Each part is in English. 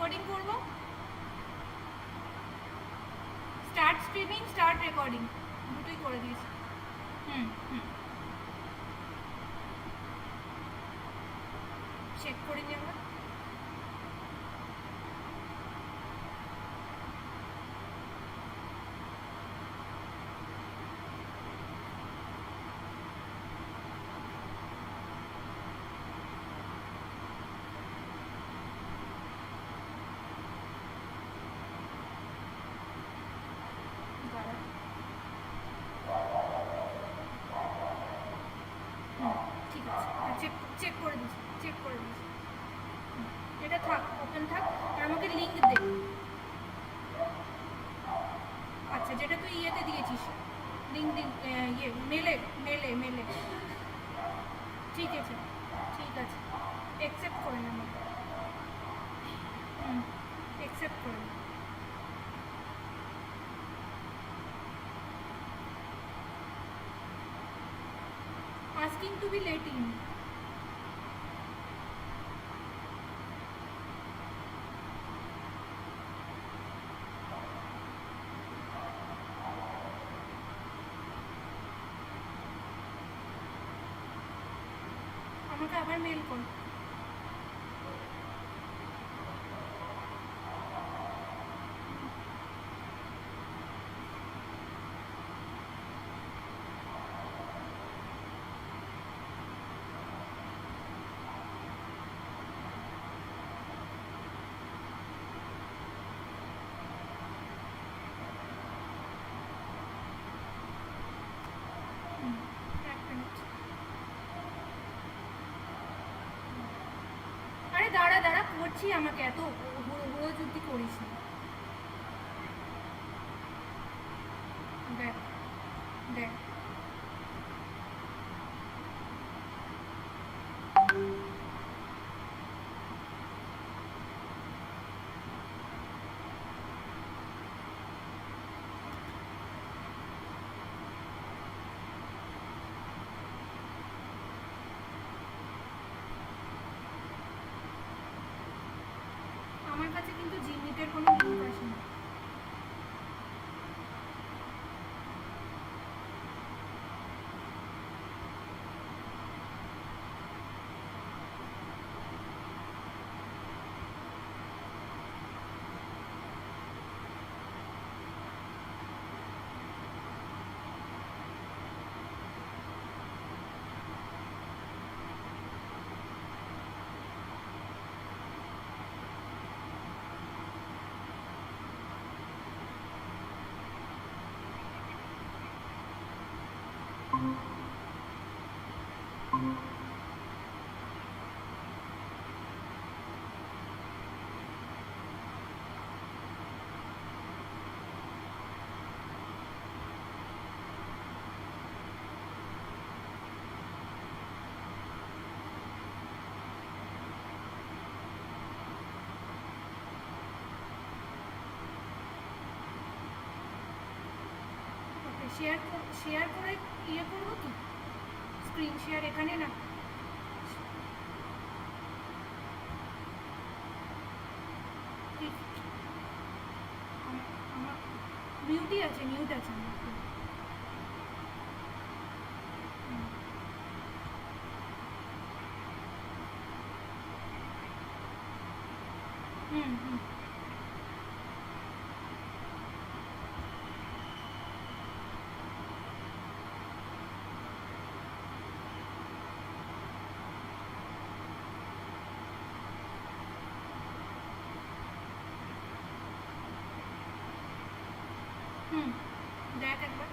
Recording করব, start streaming start recording দুটোই করে দিয়েছি। চেক করে নিই আমরা। ঠিক আছে, চেক করে দিয়েছি। এটা থাক, ওপেন থাক, আর আমাকে লিঙ্ক দে। আচ্ছা, যেটা তুই ইয়েতে দিয়েছিস, লিঙ্ক ইয়ে মেলে। ঠিক আছে, অ্যাকসেপ্ট করে নেব। অ্যাকসেপ্ট করে নেব। asking to be let in. আমাকে আবার মেল কর। আরে দাঁড়া করছি, আমাকে এত হুড়ো যুদ্ধি করিস না। দেখ আমার কাছে কিন্তু জিমিটের কোনো লিঙ্ক আসে না। শেয়ার করে ইয়ে করবো কি, স্ক্রিন শেয়ার এখানে না। আমার মিউট আছে দেখ একবার।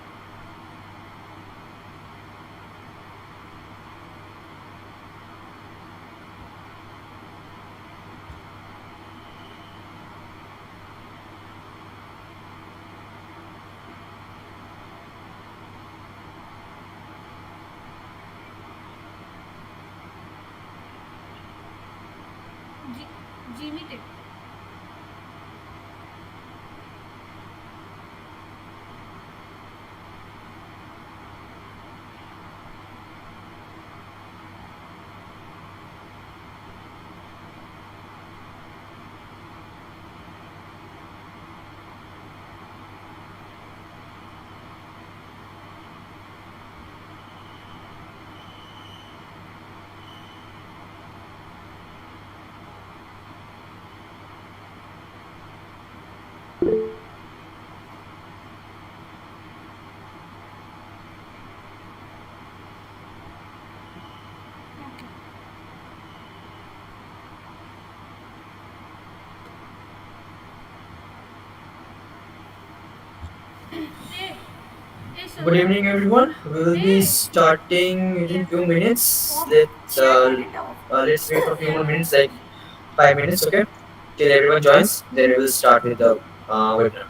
জিমিটে So Good evening, everyone. We will be hey, starting yeah. within few minutes. Off. Let's Share content off. let's wait for a few more minutes, like 5 minutes, okay? Till everyone joins, then we will start with the webinar.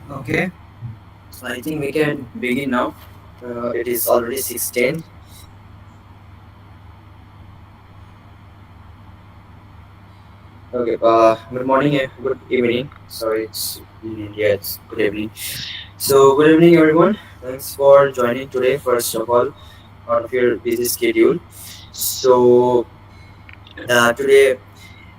Okay, so I think we can begin now. It is already 6:10. Okay. Good morning. Good evening. Sorry, it's in India. It's good evening. So, good evening, everyone. Thanks for joining today. First of all, out of your busy schedule. So, today,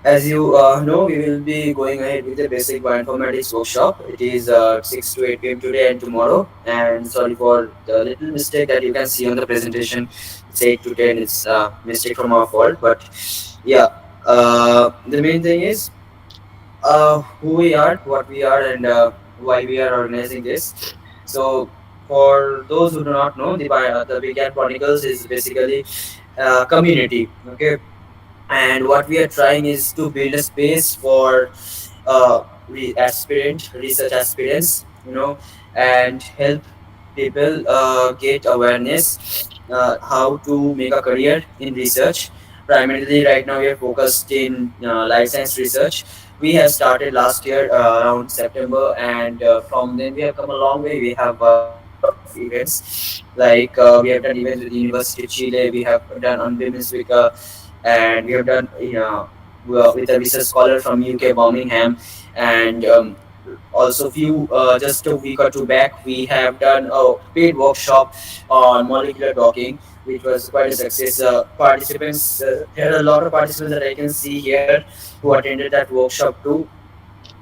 as you know, we will be going ahead with the basic bioinformatics workshop. It is 6 to 8 p.m. today and tomorrow. And sorry for the little mistake that you can see on the presentation. It's 8 to 10. It's mistake from our fault. But yeah, the main thing is who we are, what we are, and why we are organizing this. So, for those who do not know, the Began Chronicles is basically a community. Okay, and what we are trying is to build a space for research aspirants, and help people get awareness how to make a career in research. Primarily, right now we are focused in life science research. We have started last year around September, and from then we have come a long way. We have done a lot of events, like we have done events with the University of Chile. We have done on Women's Week, and we have done with a research scholar from UK Birmingham, and also few just a week or two back we have done a paid workshop on molecular docking, which was quite a success. Participants There are a lot of participants that I can see here who attended that workshop too,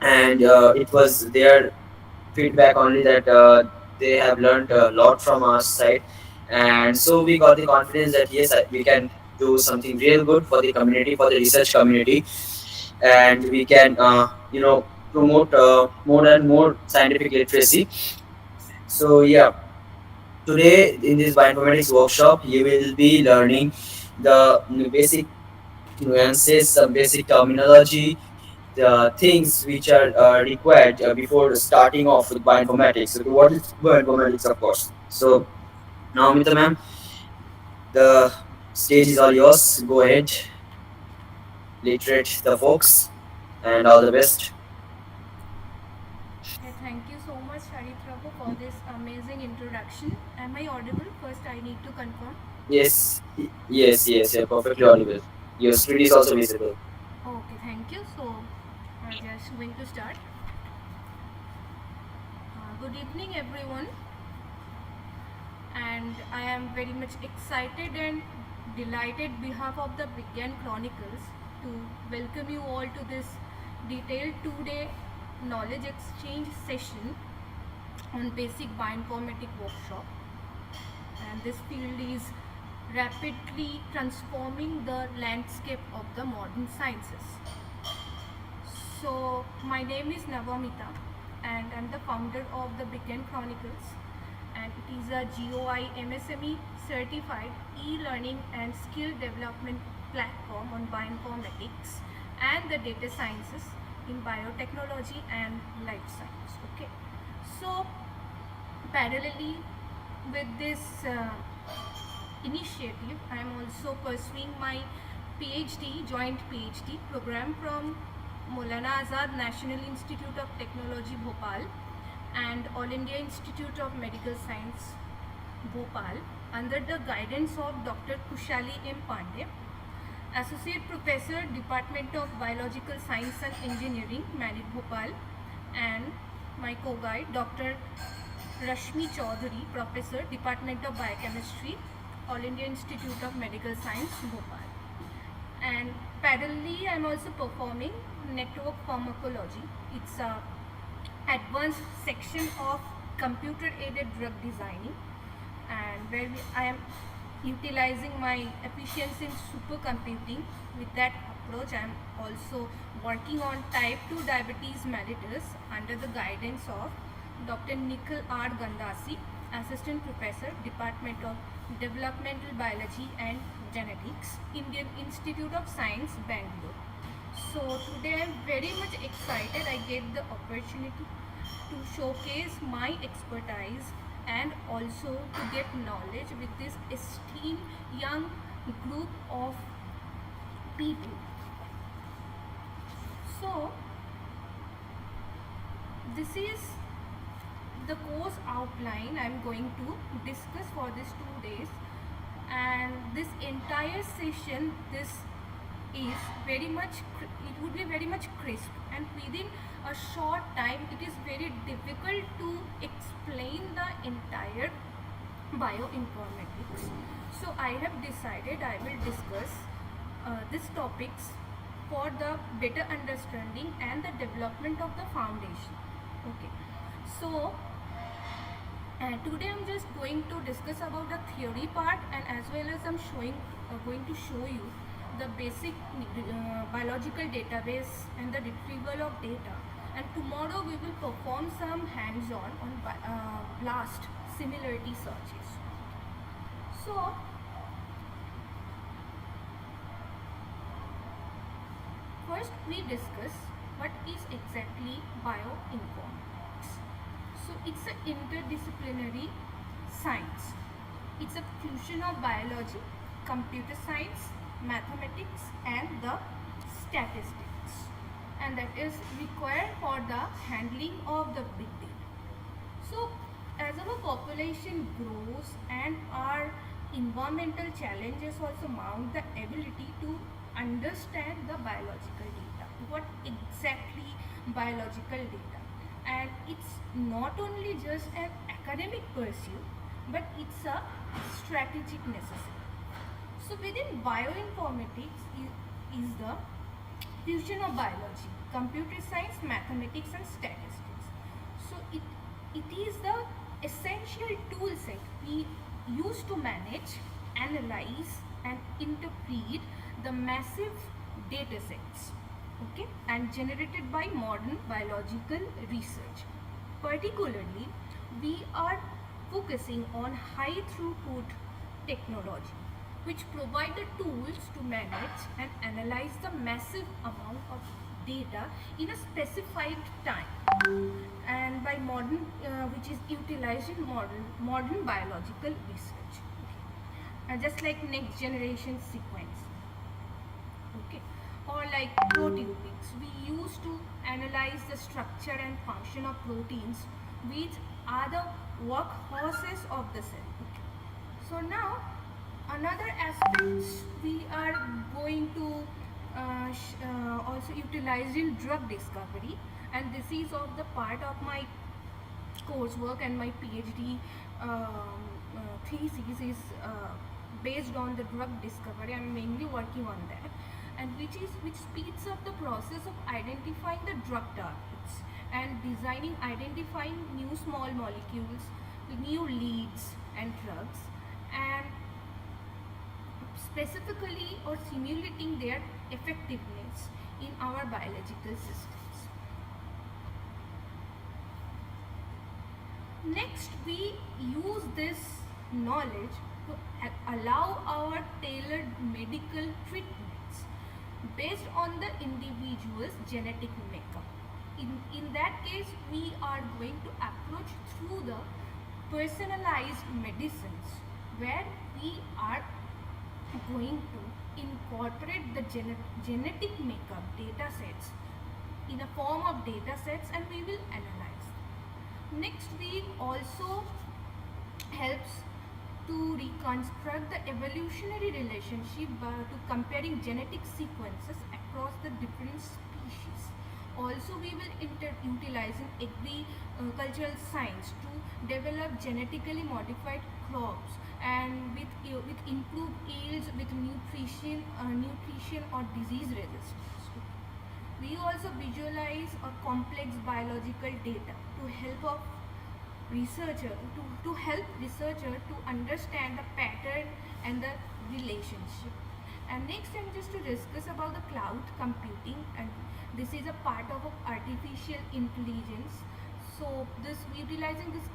and it was their feedback only that they have learned a lot from our side, and so we got the confidence that yes, we can do something real good for the community, for the research community, and we can promote more and more scientific literacy. So yeah, today in this bioinformatics workshop you will be learning the basic nuances, some basic terminology, the things which are required before starting off with bioinformatics. Okay, what is bioinformatics, of course? So now, Mita ma'am, the stage is all yours. Go ahead, literate the folks, and all the best. Thank you so much, Hari Prabhu, for this amazing introduction. Am I audible? First, I need to confirm. Yes, yes, you're perfectly audible. Your screen is also visible. Okay, thank you. So, just going to start. Good evening, everyone, and I am very much excited and delighted behalf of the Begin Chronicles to welcome you all to this detailed 2-day knowledge exchange session on basic bioinformatics workshop. And this field is rapidly transforming the landscape of the modern sciences. So, my name is Navamita, and I'm the founder of the Begin Chronicles, and it is a GOI MSME certified e-learning and skill development platform on bioinformatics and the data sciences in biotechnology and life science. Okay, so parallelly with this initiative, I am also pursuing my PhD, joint PhD program from Maulana Azad National Institute of Technology, Bhopal, and All India Institute of Medical Science, Bhopal, under the guidance of Dr. Kushali M. Pandey, Associate Professor, Department of Biological Science and Engineering, Manit Bhopal, and my co-guide, Dr. Rashmi Chaudhary, Professor, Department of Biochemistry, All India Institute of Medical Science, Bhopal. And parallelly, I am also performing network pharmacology. It's a advanced section of computer aided drug designing, and where I am utilizing my efficiency in supercomputing. With that approach, I am also working on type 2 diabetes mellitus under the guidance of Dr. Nikhil R. Gandasi, Assistant Professor, Department of Developmental Biology and Genetics, Indian Institute of Science, Bangalore. So today I am very much excited. I get the opportunity to showcase my expertise and also to get knowledge with this esteemed young group of people. So this is the course outline I'm going to discuss for these 2 days. And this entire session, this is very much it would be very much crisp, and within a short time it is very difficult to explain the entire bioinformatics. So I have decided I will discuss these topics for the better understanding and the development of the foundation. Okay, so today I'm just going to discuss about the theory part, and as well as I'm going to show you the basic biological database and the retrieval of data. And tomorrow we will perform some hands-on on BLAST similarity searches. So first we discuss what is exactly bioinformatics. So it's an interdisciplinary science. It's a fusion of biology, computer science, mathematics and the statistics, and that is required for the handling of the big data. So as our population grows and our environmental challenges also mount, the ability to understand the biological data, what exactly biological data, and it's not only just an academic pursuit, but it's a strategic necessity. So within bioinformatics is the fusion of biology, computer science, mathematics and statistics. So it is the essential tool set we use to manage, analyze and interpret the massive data sets, okay, and generated by modern biological research. Particularly, we are focusing on high throughput technology, which provide the tools to manage and analyze the massive amount of data in a specified time, and by modern which is utilized in modern biological research, okay. Just like next generation sequence, okay, or like proteomics, we use to analyze the structure and function of proteins, which are the workhorses of the cell. So now another aspects we are going to also utilize in drug discovery, and this is of the part of my coursework, and my PhD thesis is based on the drug discovery. I'm mainly working on that, and which speeds up the process of identifying the drug targets and identifying new small molecules, new leads and drugs, and specifically or simulating their effectiveness in our biological systems. Next, we use this knowledge to allow our tailored medical treatments based on the individual's genetic makeup. In that case, we are going to approach through the personalized medicines, where we are going to incorporate the genetic makeup data sets in a form of data sets, and we will analyze. Next, we also helps to reconstruct the evolutionary relationship to comparing genetic sequences across the different species. Also, we will utilize in agricultural science to develop genetically modified crops, and with improved yields, with nutrition or disease resistance. We also visualize a complex biological data to help researcher to understand the pattern and the relationship. And next, I'm just to discuss about the cloud computing, and this is a part of artificial intelligence. So this utilizing this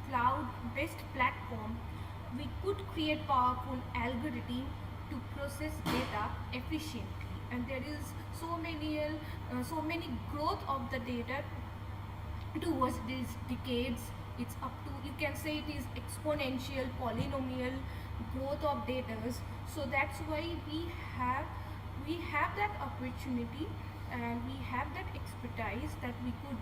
cloud-based platform, we could create powerful algorithm to process data efficiently, and there is so many growth of the data towards these decades. It's up to, you can say it is exponential polynomial growth of data. So that's why we have that opportunity, and we have that expertise that we could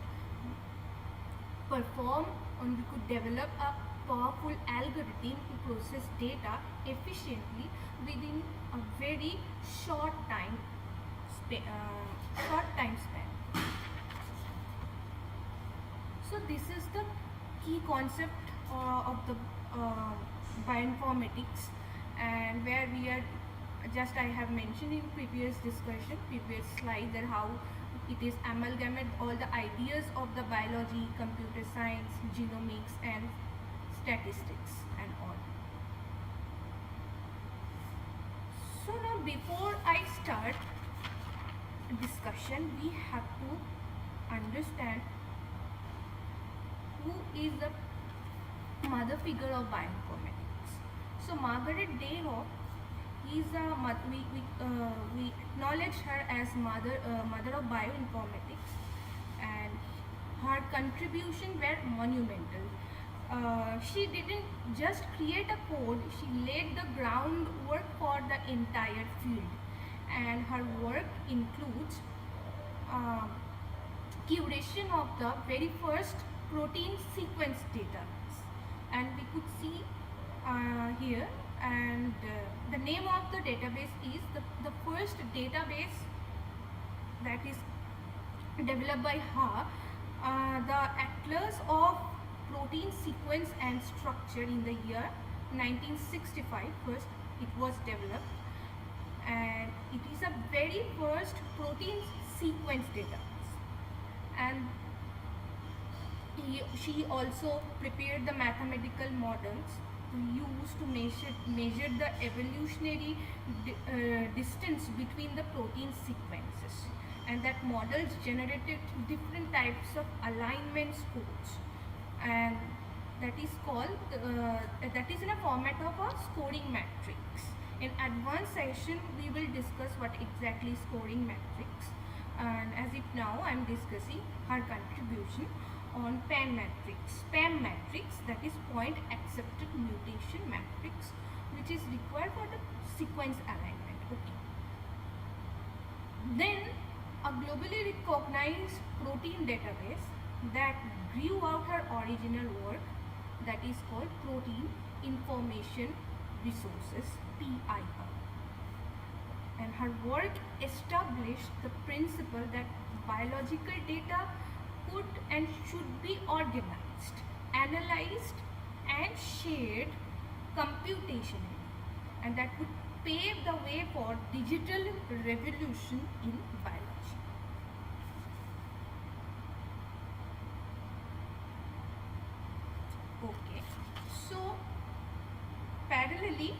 perform and we could develop a powerful algorithm to process data efficiently within a very short time span. So this is the key concept of the uh, bioinformatics, and where we are just I have mentioned in previous slide, that how it is amalgamate all the ideas of the biology, computer science, genomics and statistics and all. So now before I start discussion, we have to understand who is the mother figure of bioinformatics. So Margaret Dayhoff is we acknowledge her as mother of bioinformatics, and her contribution were monumental. She didn't just create a code; she laid the groundwork for the entire field, and her work includes uh, curation of the very first protein sequence database, and we could see here, and the name of the database is the first database that is developed by her, the Atlas of Protein Sequence and Structure in the year 1965. First it was developed, and it is a very first protein sequence database. And she also prepared the mathematical models to use to measure the evolutionary distance between the protein sequences, and that models generated different types of alignment scores, and that is in a format of a scoring matrix. In advanced session we will discuss what exactly scoring matrix, and as if now I am discussing her contribution on PAM matrix, that is point accepted mutation matrix, which is required for the sequence alignment. Okay. Then a globally recognized protein database that grew out her original work, that is called Protein Information Resources, PIR. And her work established the principle that biological data could and should be organized, analyzed and shared computationally, and that would pave the way for digital revolution in biology. Okay, so parallelly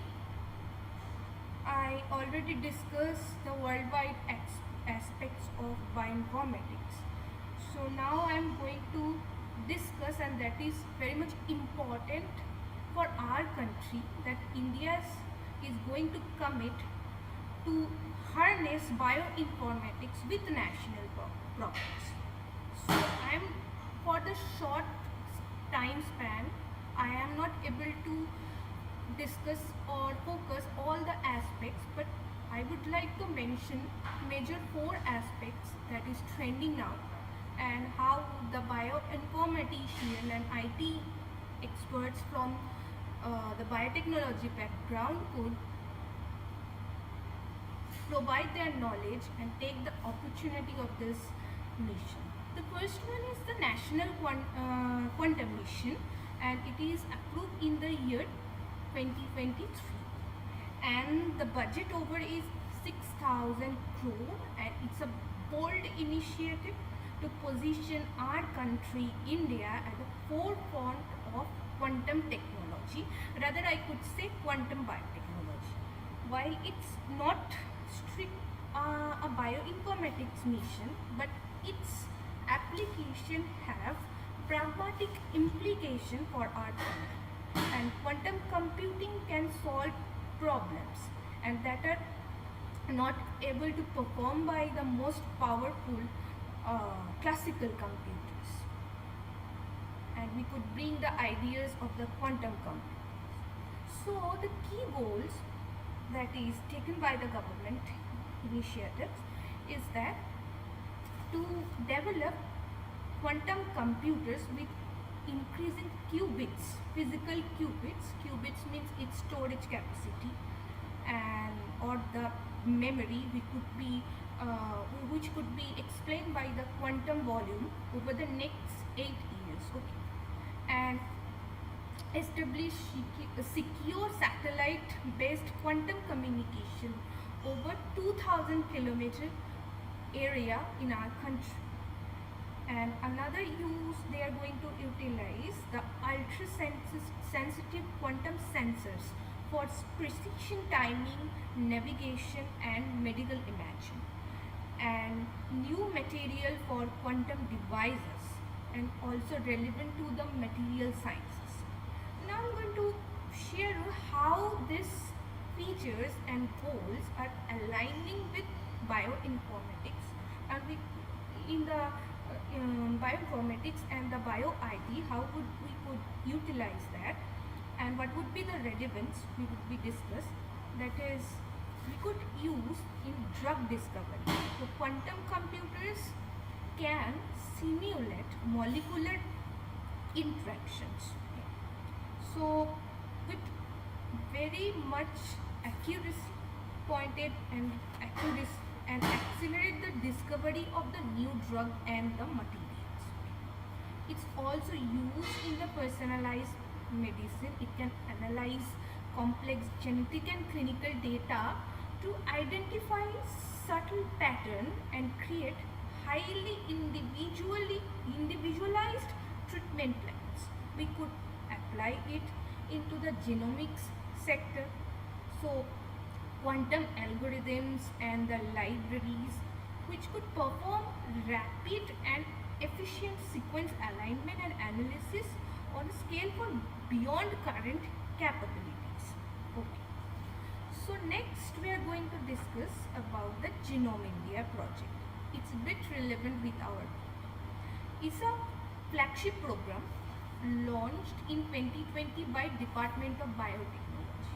I already discussed the worldwide aspects of bioinformatics. So now I am going to discuss, and that is very much important for our country, that India is going to commit to harness bioinformatics with national progress. So I am, for the short time span, I am not able to discuss or focus all the aspects, but I would like to mention major four aspects that is trending now, and how the bioinformatician and IT experts from the biotechnology background could provide their knowledge and take the opportunity of this mission. The first one is the National Quantum Mission, and it is approved in the year 2023, and the budget over is 6,000 crore, and it's a bold initiative to position our country India at the forefront of quantum technology, rather I could say quantum biotechnology. While it's not strict a bioinformatics mission, but its application have pragmatic implication for our country, and quantum computing can solve problems and that are not able to perform by the most powerful classical computers, and we could bring the ideas of the quantum computers. So the key goals that is taken by the government initiatives is that to develop quantum computers with increasing qubits, physical qubits. Qubits means its storage capacity, and or the memory which could be explained by the quantum volume over the next 8 years. Okay, and establish secure satellite-based quantum communication over 2,000 kilometer area in our country. And another use, they are going to utilize the ultra sensitive quantum sensors for precision timing, navigation and medical imaging, and new material for quantum devices, and also relevant to the material sciences. Now I'm going to share how these features and goals are aligning with bioinformatics, and we in the bioinformatics and the bio IT, how would we could utilize that, and what would be the relevance we would be discuss. That is, we could use in drug discovery. So quantum computers can simulate molecular interactions. So with very much accuracy, pointed and accuracy, and accelerate the discovery of the new drug and the materials. It's also used in the personalized medicine. It can analyze complex genetic and clinical data to identify subtle pattern and create highly individualized treatment plans. We could apply it into the genomics sector. So quantum algorithms and the libraries which could perform rapid and efficient sequence alignment and analysis on a scale for beyond current capabilities. Okay. So next we are going to discuss about the Genome India project. It's a bit relevant with our. It's a flagship program launched in 2020 by Department of Biotechnology,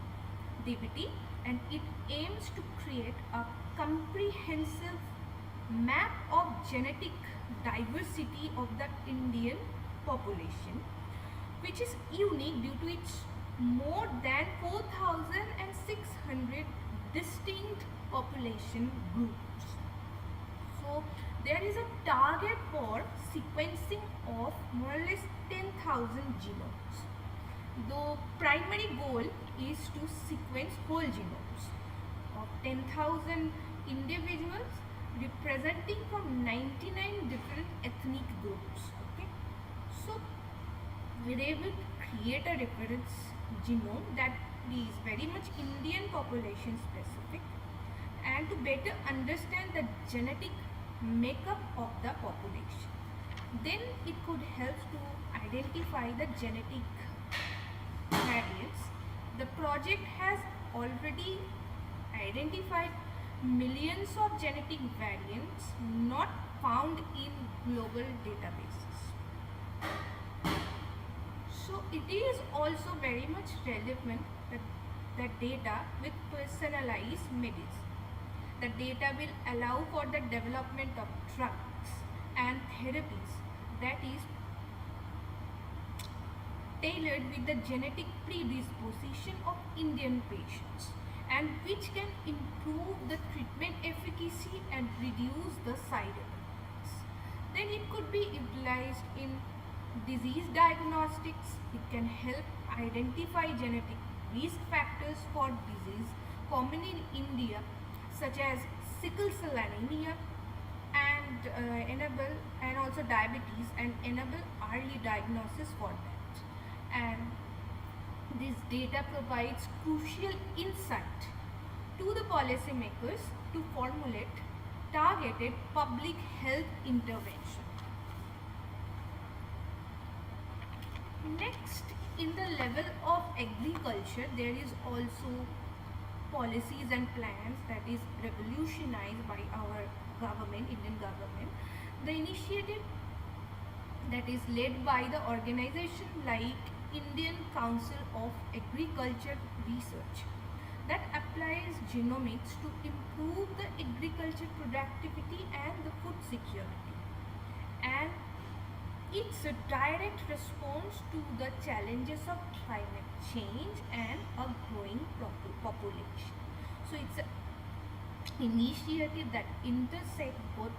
DBT, and it aims to create a comprehensive map of genetic diversity of the Indian population, which is unique due to its more than 4,600 distinct population groups. So there is a target for sequencing of more or less 10,000 genomes. The primary goal is to sequence whole genomes of 10,000 individuals representing from 99 different ethnic groups. Okay, so they will create a reference genome that is very much Indian population specific, and to better understand the genetic makeup of the population. Then it could help to identify the genetic variants. The project has already identified millions of genetic variants not found in global databases. So it is also very much relevant that the data with personalized medicine. The data will allow for the development of drugs and therapies that is tailored with the genetic predisposition of Indian patients, and which can improve the treatment efficacy and reduce the side effects. Then it could be utilized in disease diagnostics. It can help identify genetic risk factors for disease common in India, such as sickle cell anemia, and enable and also diabetes, and enable early diagnosis for that. And this data provides crucial insight to the policymakers to formulate targeted public health intervention. Next, in the level of agriculture, there is also policies and plans that is revolutionized by our government, Indian government. The initiative that is led by the organization like Indian Council of Agriculture Research that applies genomics to improve the agriculture productivity and the food security. And It's a direct response to the challenges of climate change and a growing population. So it's an initiative that intersect both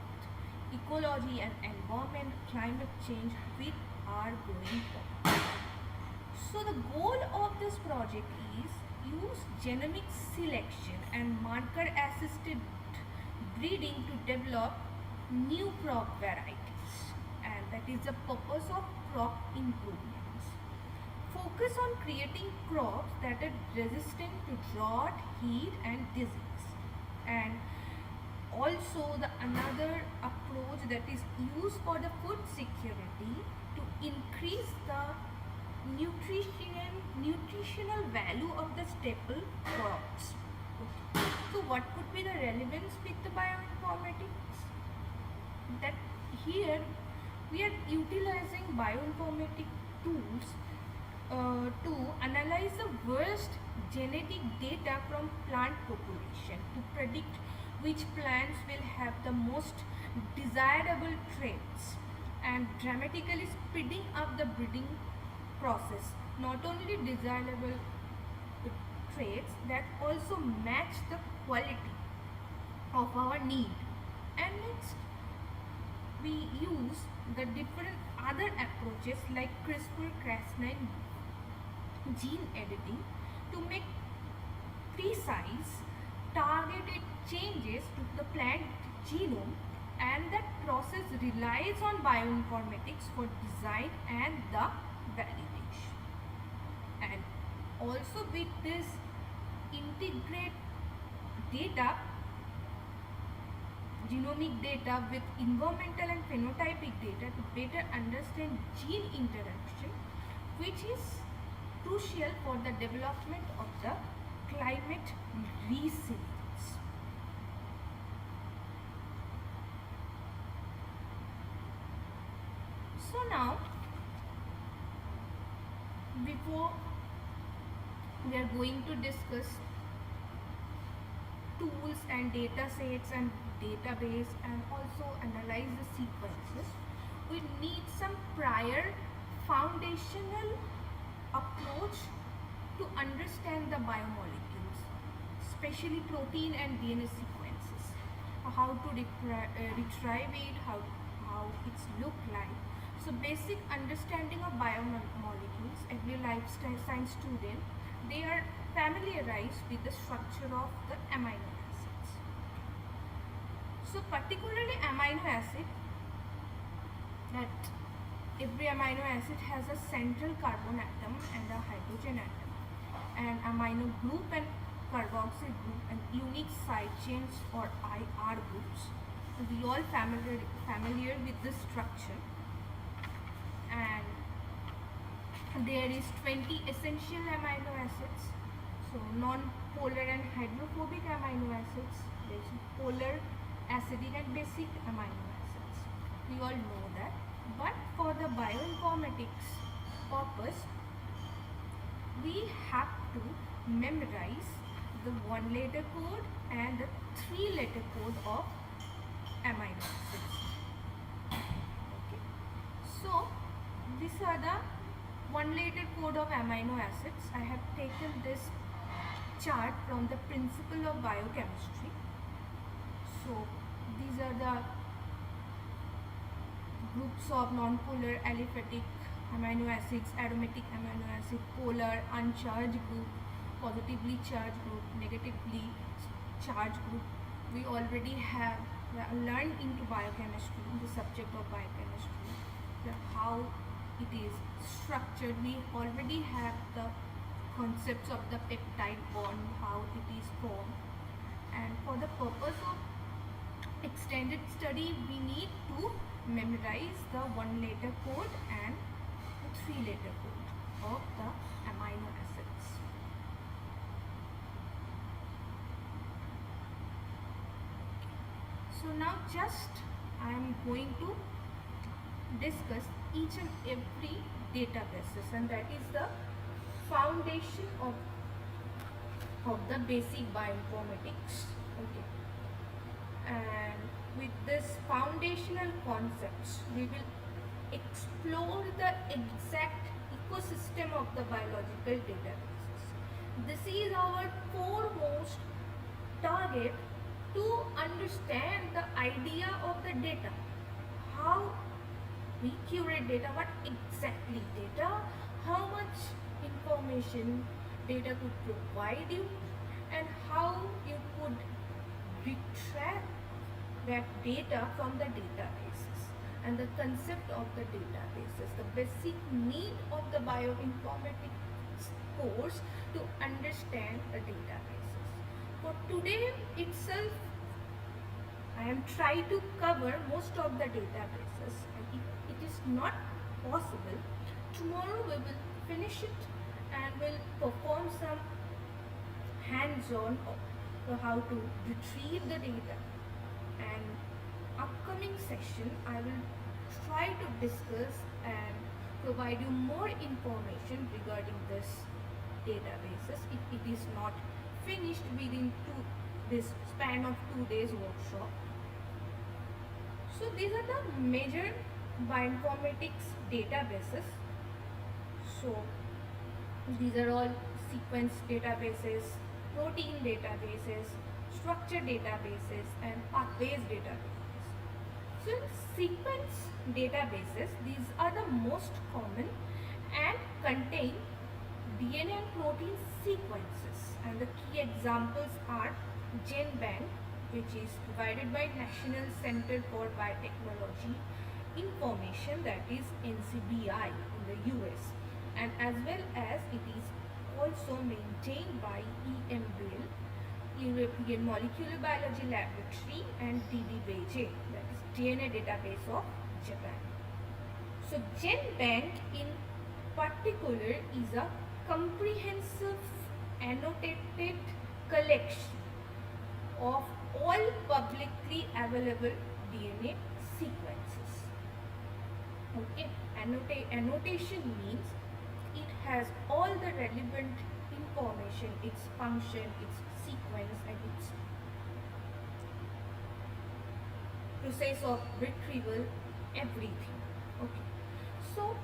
ecology and environment, climate change with our growing population. So the goal of this project is use genomic selection and marker assisted breeding to develop new crop varieties, and that is the purpose of crop improvements. Focus on creating crops that are resistant to drought, heat and disease. And also the another approach that is used for the food security to increase the nutritional value of the staple crops. Okay. So what could be the relevance with the bioinformatics? That here we are utilizing bioinformatic tools to analyze the worst genetic data from plant population to predict which plants will have the most desirable traits and dramatically speeding up the breeding process. Not only desirable traits that also match the quality of our need. And next we use the different other approaches like CRISPR-Cas9 gene editing to make precise targeted changes to the plant genome, and that process relies on bioinformatics for design and the validation. And also with this integrate data, genomic data with environmental and phenotypic data to better understand gene interaction, which is crucial for the development of the climate resilience. So now, before we are going to discuss tools and data sets and database and also analyze the sequences, we need some prior foundational approach to understand the biomolecules, especially protein and DNA sequences, how to retrieve it, how it's look like. So basic understanding of biomolecules, every lifestyle science student, they are familiarized with the structure of the amino acids. So particularly amino acid, that every amino acid has a central carbon atom and a hydrogen atom, and amino group and carboxyl group and unique side chains or IR groups. So we all familiar with this structure, and there is 20 essential amino acids. So non-polar and hydrophobic amino acids, there is polar, acidic and basic amino acids. We all know that. But for the bioinformatics purpose, we have to memorize the 1-letter code and the 3-letter code of amino acids. Okay. So these are the 1-letter code of amino acids. I have taken this chart from the principle of biochemistry. So these are the groups of non-polar aliphatic amino acids, aromatic amino acid, polar, uncharged group, positively charged group, negatively charged group. We already have learned into biochemistry, in the subject of biochemistry, how it is structured. We already have the concepts of the peptide bond, how it is formed, and for the purpose of extended study we need to memorize the 1-letter code and the 3-letter code of the amino acids. So now just I am going to discuss each and every databases, and that is the foundation of the basic bioinformatics. Okay. And with this foundational concepts we will explore explore the exact ecosystem of the biological databases. This is our foremost target to understand the idea of the data, how we curate data, what exactly data, how much information data could provide you, and how you could retract that data from the databases, and the concept of the databases, the basic need of the bioinformatics course to understand the databases. For today itself, I am trying to cover most of the databases, and if it is not possible, tomorrow we will finish it and will perform some hands-on of how to retrieve the data. And upcoming session, I will try to discuss and provide you more information regarding this databases if it is not finished within this span of 2 days workshop. So these are the major bioinformatics databases. So these are all sequence databases, protein databases, structure databases, and pathways databases. So in sequence databases, these are the most common and contain DNA and protein sequences, and the key examples are GenBank, which is provided by National Center for Biotechnology Information, that is NCBI in the US, and as well as it is also maintained by EMBL, European Molecular Biology Laboratory, and DDBJ, that is DNA database of Japan. So GenBank in particular is a comprehensive annotated collection of all publicly available DNA sequences. Okay, annotation means it has all the relevant information, its function, its sequence, and its process of retrieval, everything. Okay, so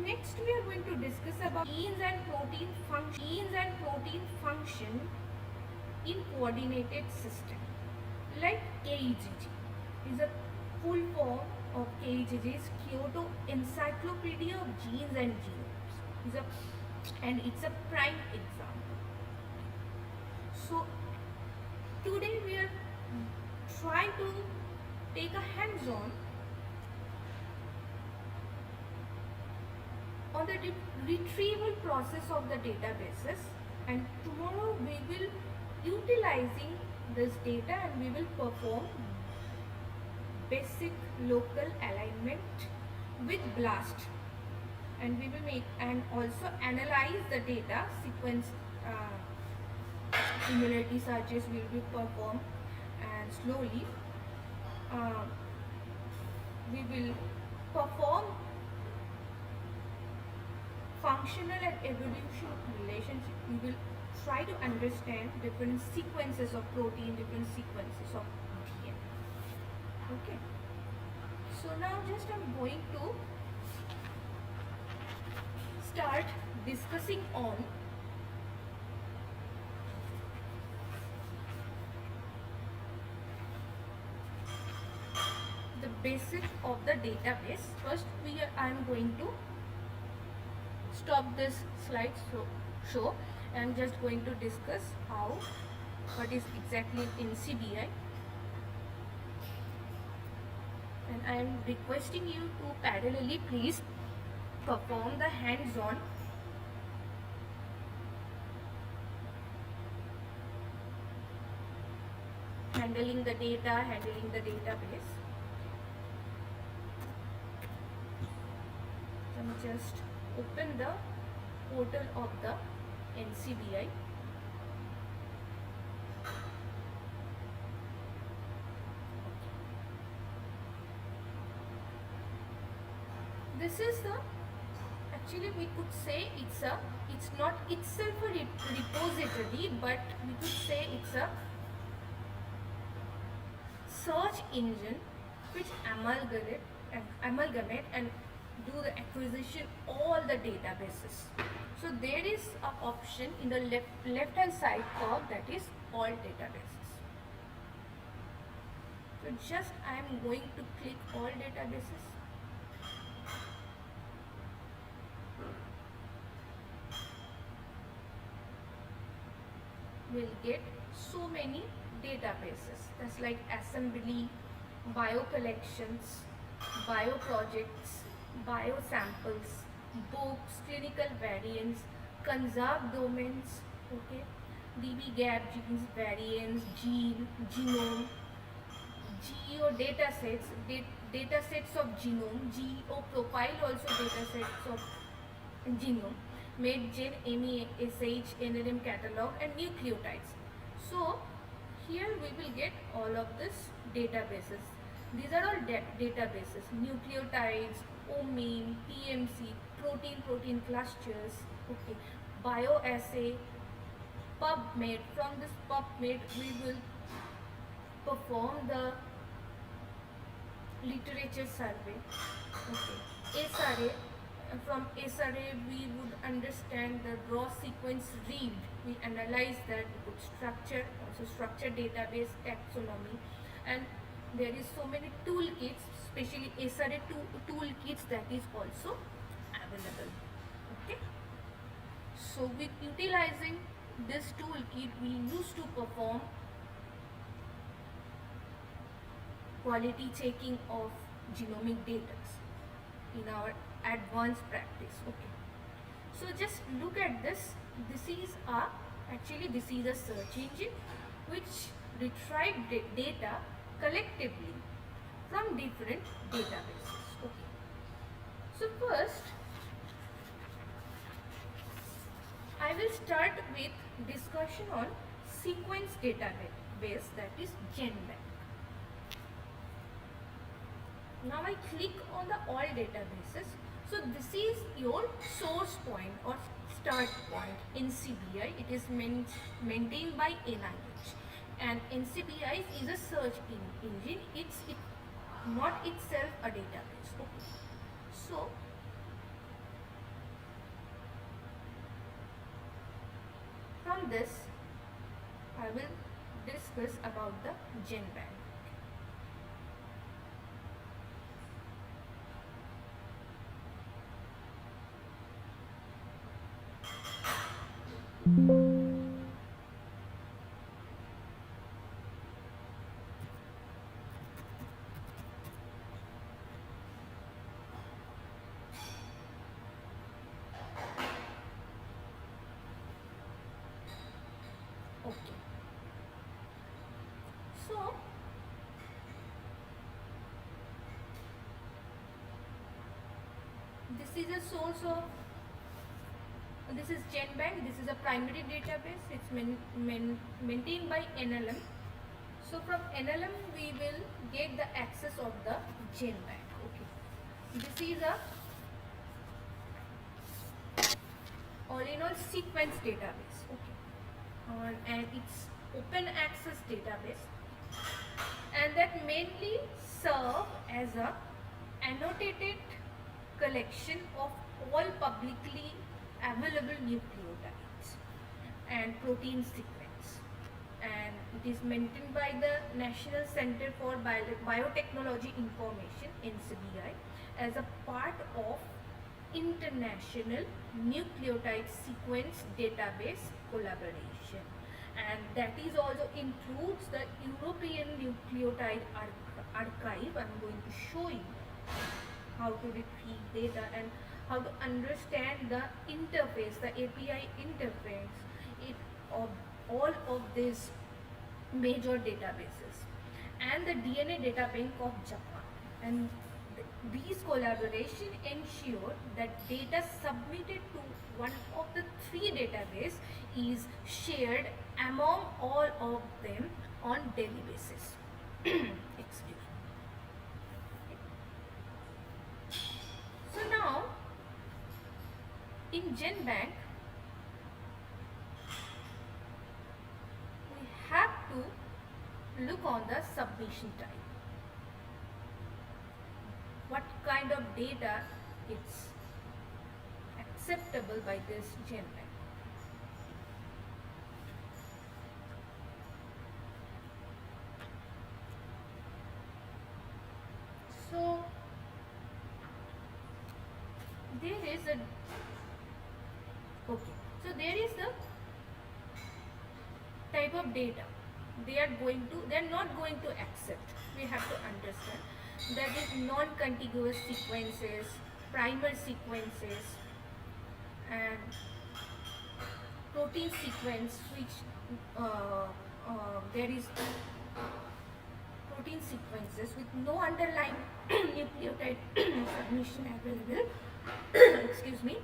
next we are going to discuss about genes and protein function in coordinated system. Like KEGG is a full form of KEGG is Kyoto Encyclopedia of Genes and Genomes. And it's a prime example. So today we are trying to take a hands-on on the retrieval process of the databases, and tomorrow we will utilizing this data and we will perform basic local alignment with BLAST, and we will make and also analyze the data sequence. Similarity searches will be performed, and slowly we will perform functional and evolution relationship. We will try to understand different sequences of protein, different sequences of DNA. Okay. So now just I'm going to start discussing on the basic of the database. First I am going to stop this slide show. I am just going to discuss what is exactly NCBI, and I am requesting you to parallelly please perform the hands-on handling the data, handling the database. Let me just open the portal of the NCBI. This is the, actually we could say it's not itself a repository, but we could say it's a search engine which amalgamate and do the acquisition all the databases. So there is a option in the left hand side called that is all databases. So just I am going to click all databases. We'll get so many databases. That's like assembly, bio collections, bio projects, bio samples, books, clinical variants, conserved domains, okay, DB gap, genes, variants, gene, genome, GEO datasets, datasets of genome, GEO profile also datasets of genome, MedGen, MESH, NLM catalog and nucleotides. So here we will get all of this databases. These are all databases, nucleotides, omine, PMC, protein clusters, okay, bioassay, PubMed. From this PubMed we will perform the literature survey, okay, SRA. From SRA we would understand the raw sequence read, we analyze that, we put structure, also structure database, taxonomy, and there is so many toolkits, especially SRA toolkits that is also available, okay. So with utilizing this toolkit we used to perform quality checking of genomic data in our advanced practice, okay. So just look at this. This is a search engine which retrieve data collectively from different databases, okay. So first I will start with discussion on sequence database, that is GenBank. Now I click on the all databases. So this is your source point or start point. NCBI, it is maintained by NIH, and NCBI is a search engine. It's not itself a database, okay. So from this I will discuss about the GenBank. Okay. So this is a source of, this is GenBank, this is a primary database, it's maintained by NLM. So from NLM we will get the access of the GenBank, okay. This is a all in all sequence database, okay, and it's open access database, and that mainly serve as a annotated collection of all publicly available nucleotides and protein sequence, and it is maintained by the National Center for Biotechnology Information, NCBI, as a part of International Nucleotide Sequence Database collaboration, and that is also includes the European Nucleotide Archive. I am going to show you how to retrieve data and how to understand the interface, the API interface of all of these major databases, and the DNA data bank of Japan. And these collaboration ensure that data submitted to one of the three database is shared among all of them on daily basis. Excuse me. So now in GenBank we have to look on the submission type. What kind of data it's acceptable by this genre. So there is a okay. So there is the type of data they're not going to accept. We have to understand that is non-contiguous sequences, primer sequences, and protein sequence which there is protein sequences with no underlying nucleotide submission available. Excuse me.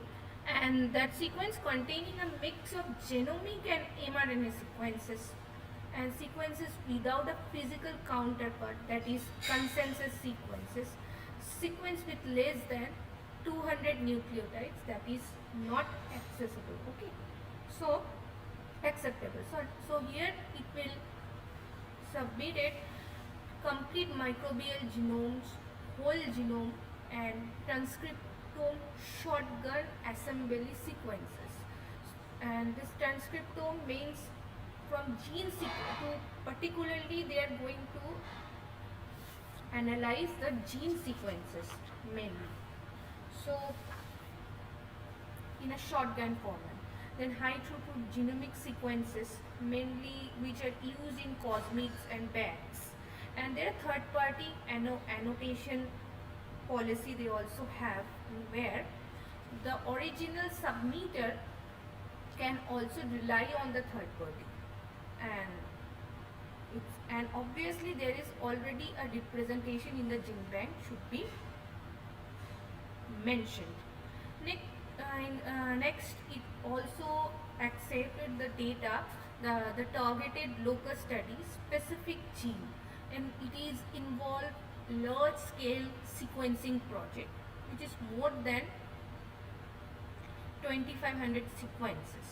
And that sequence containing a mix of genomic and mRNA sequences, and sequences without a physical counterpart, that is consensus sequences, sequence with less than 200 nucleotides, that is not accessible. Okay, so acceptable. So here it will submit it complete microbial genomes, whole genome, and transcriptome shotgun assembly sequences. And this transcriptome means from gene sequence to particularly they are going to analyze the gene sequences mainly. So in a shotgun format. Then high throughput genomic sequences mainly which are used in cosmetics and bags. And there are third party annotation policy they also have, where the original submitter can also rely on the third party, and and obviously there is already a representation in the gene bank should be mentioned. Next, it also accepted the data, the targeted locus study specific gene, and it is involved large scale sequencing project which is more than 2500 sequences,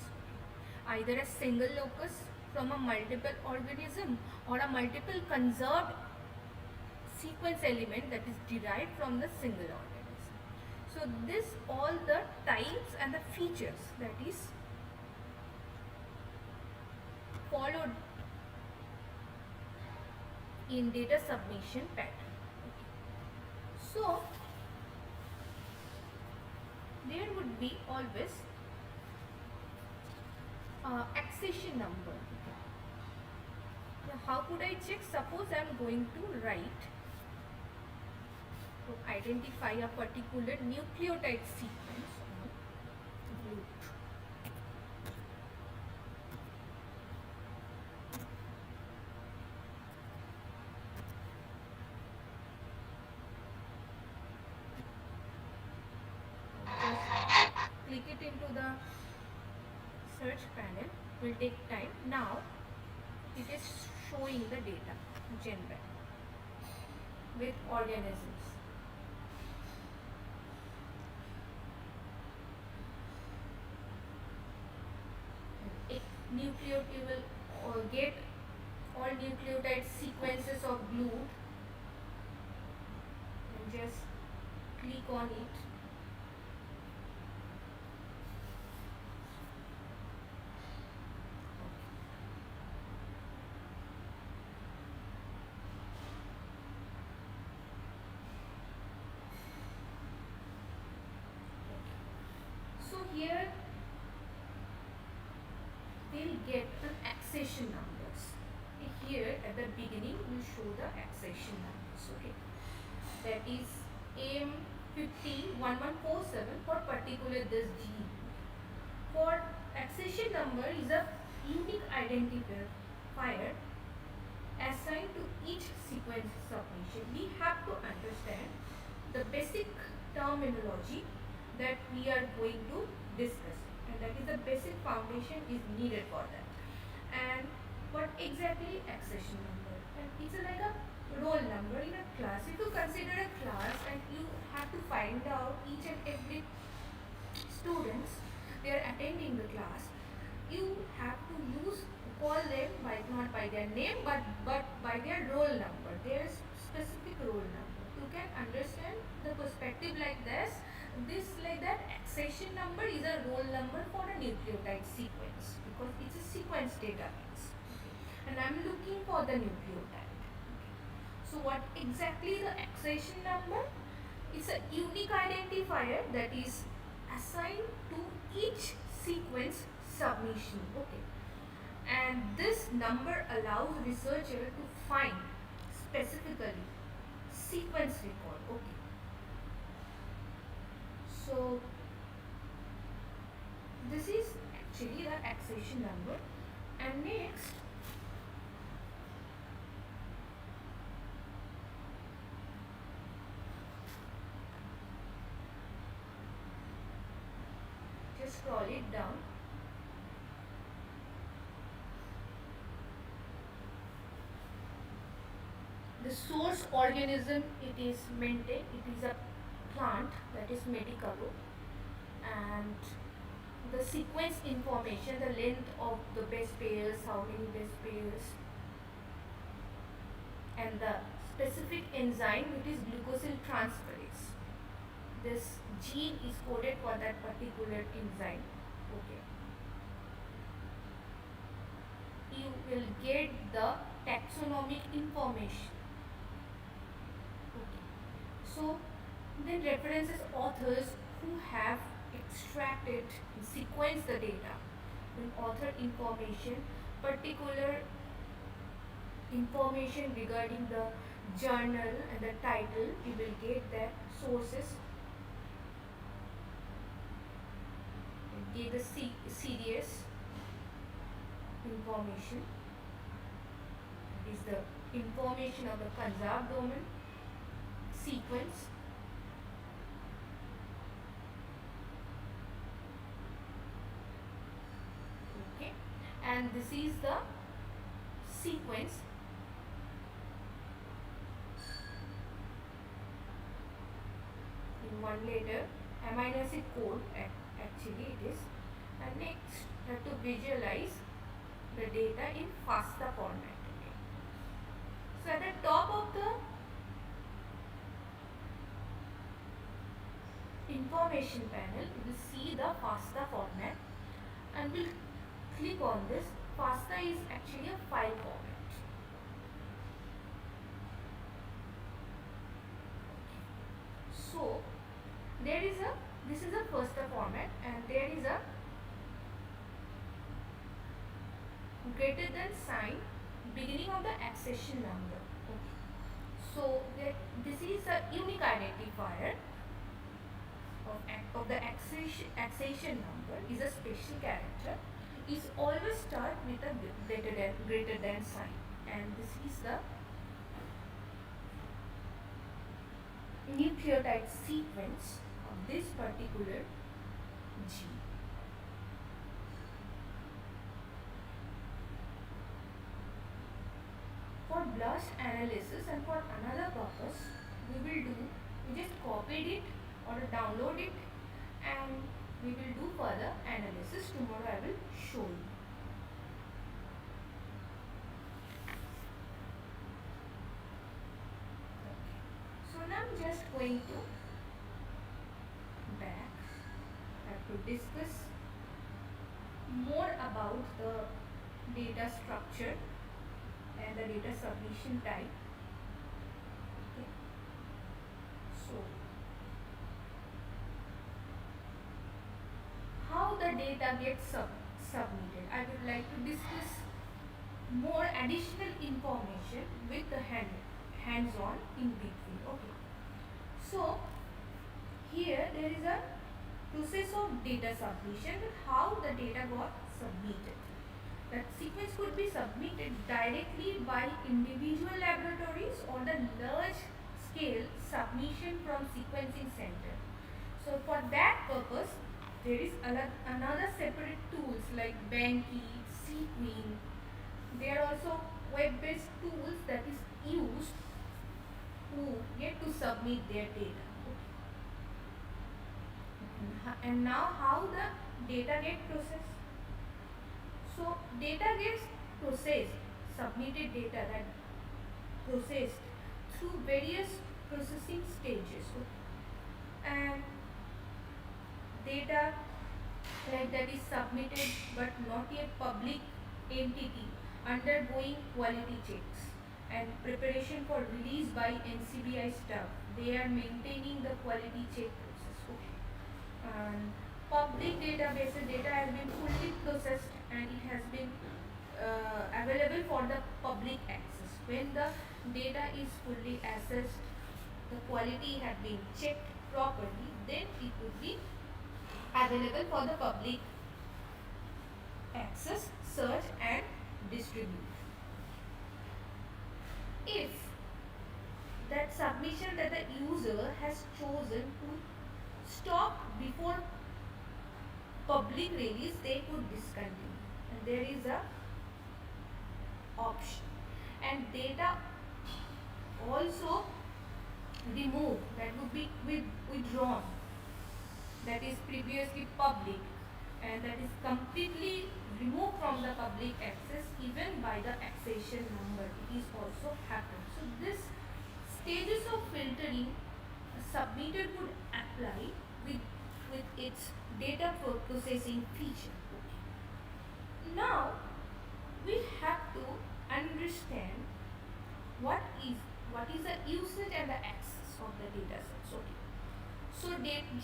either a single locus from a multiple organism or a multiple conserved sequence element that is derived from the single organism. So this all the types and the features that is followed in data submission pattern. So there would be always accession number. Now how could I check? Suppose I am going to write to identify a particular nucleotide sequence on root. Just click it into the search panel, will take time. Now it is showing the data GenBank with organisms. Nucleotide will get all nucleotide sequences of blue, and just click on it. So here we'll get the accession numbers. Here at the beginning we show the accession numbers. Okay, that is AM151147 for particular this gene. For accession number is a unique identifier assigned to each sequence submission. We have to understand the basic terminology that we are going to discuss, and that is the basic foundation is needed for that. And what exactly accession number? And it's like a roll number in a class. If you consider a class and you have to find out each and every students they are attending the class, you have to call them by not by their name but by their roll number, their specific roll number. You can understand the perspective like this, this like that accession number is a roll number for a nucleotide sequence because it's a sequence database. Okay. And I'm looking for the nucleotide. Okay. So what exactly the accession number? It's a unique identifier that is assigned to each sequence submission. Okay. And this number allows researcher to find specifically sequence record. Okay. So this is actually the accession number. And next, just scroll it down. The source organism it is maintained, it is a plant, that is Medicaro, and the sequence information, the length of the base pairs, how many base pairs, and the specific enzyme which is glucosyl transferase. This gene is coded for that particular enzyme. Okay. You will get the taxonomic information. Okay. So then references authors who have extracted and sequenced the data. Then author information, particular information regarding the journal and the title, you will get the sources, get the serious information, is the information of the conserved domain, sequence, okay, and this is the sequence. In one letter, amino acid code actually it is. And next, you have to visualize the data in FASTA format. Okay. So at the top of the information panel, you will see the FASTA format, and we'll click on this. FASTA is actually a file format. So there is a, this is a FASTA format, and there is a greater than sign beginning of the accession number. Okay. So this is a unique identifier of the accession number is a special character, is always start with a greater than sign, and this is the nucleotide sequence of this particular gene. For BLAST analysis and for another purpose, we just copied it or download it, and we will do further analysis. Tomorrow I will show you. Okay. So now I'm just going to back. I have to discuss more about the data structure and the data submission type. Okay. So how the data gets submitted, I would like to discuss more additional information with the hands-on in between. Okay. So here there is a process of data submission, how the data got submitted. That sequence could be submitted directly by individual laboratories or the large scale submission from sequencing center. So for that purpose, there is another separate tools like Banky, Sequin. There are also web-based tools that is used to get to submit their data. And now how the data get processed? So data gets processed, submitted data that processed through various processing stages. And data like that is submitted but not yet public entity undergoing quality checks and preparation for release by NCBI staff. They are maintaining the quality check process. Okay. And public databases data has been fully processed and it has been available for the public access. When the data is fully assessed, the quality have been checked properly, then it would be available for the public access, search and distribute. If that submission that the user has chosen to stop before public release, they could discontinue. And there is a option. And data also removed, that would be withdrawn, that is previously public, and that is completely removed from the public access even by the accession number. It is also happened. So this stages of filtering a submitter would apply with its data processing feature. Now we have to understand what is the usage and the access of the data sets. Okay. So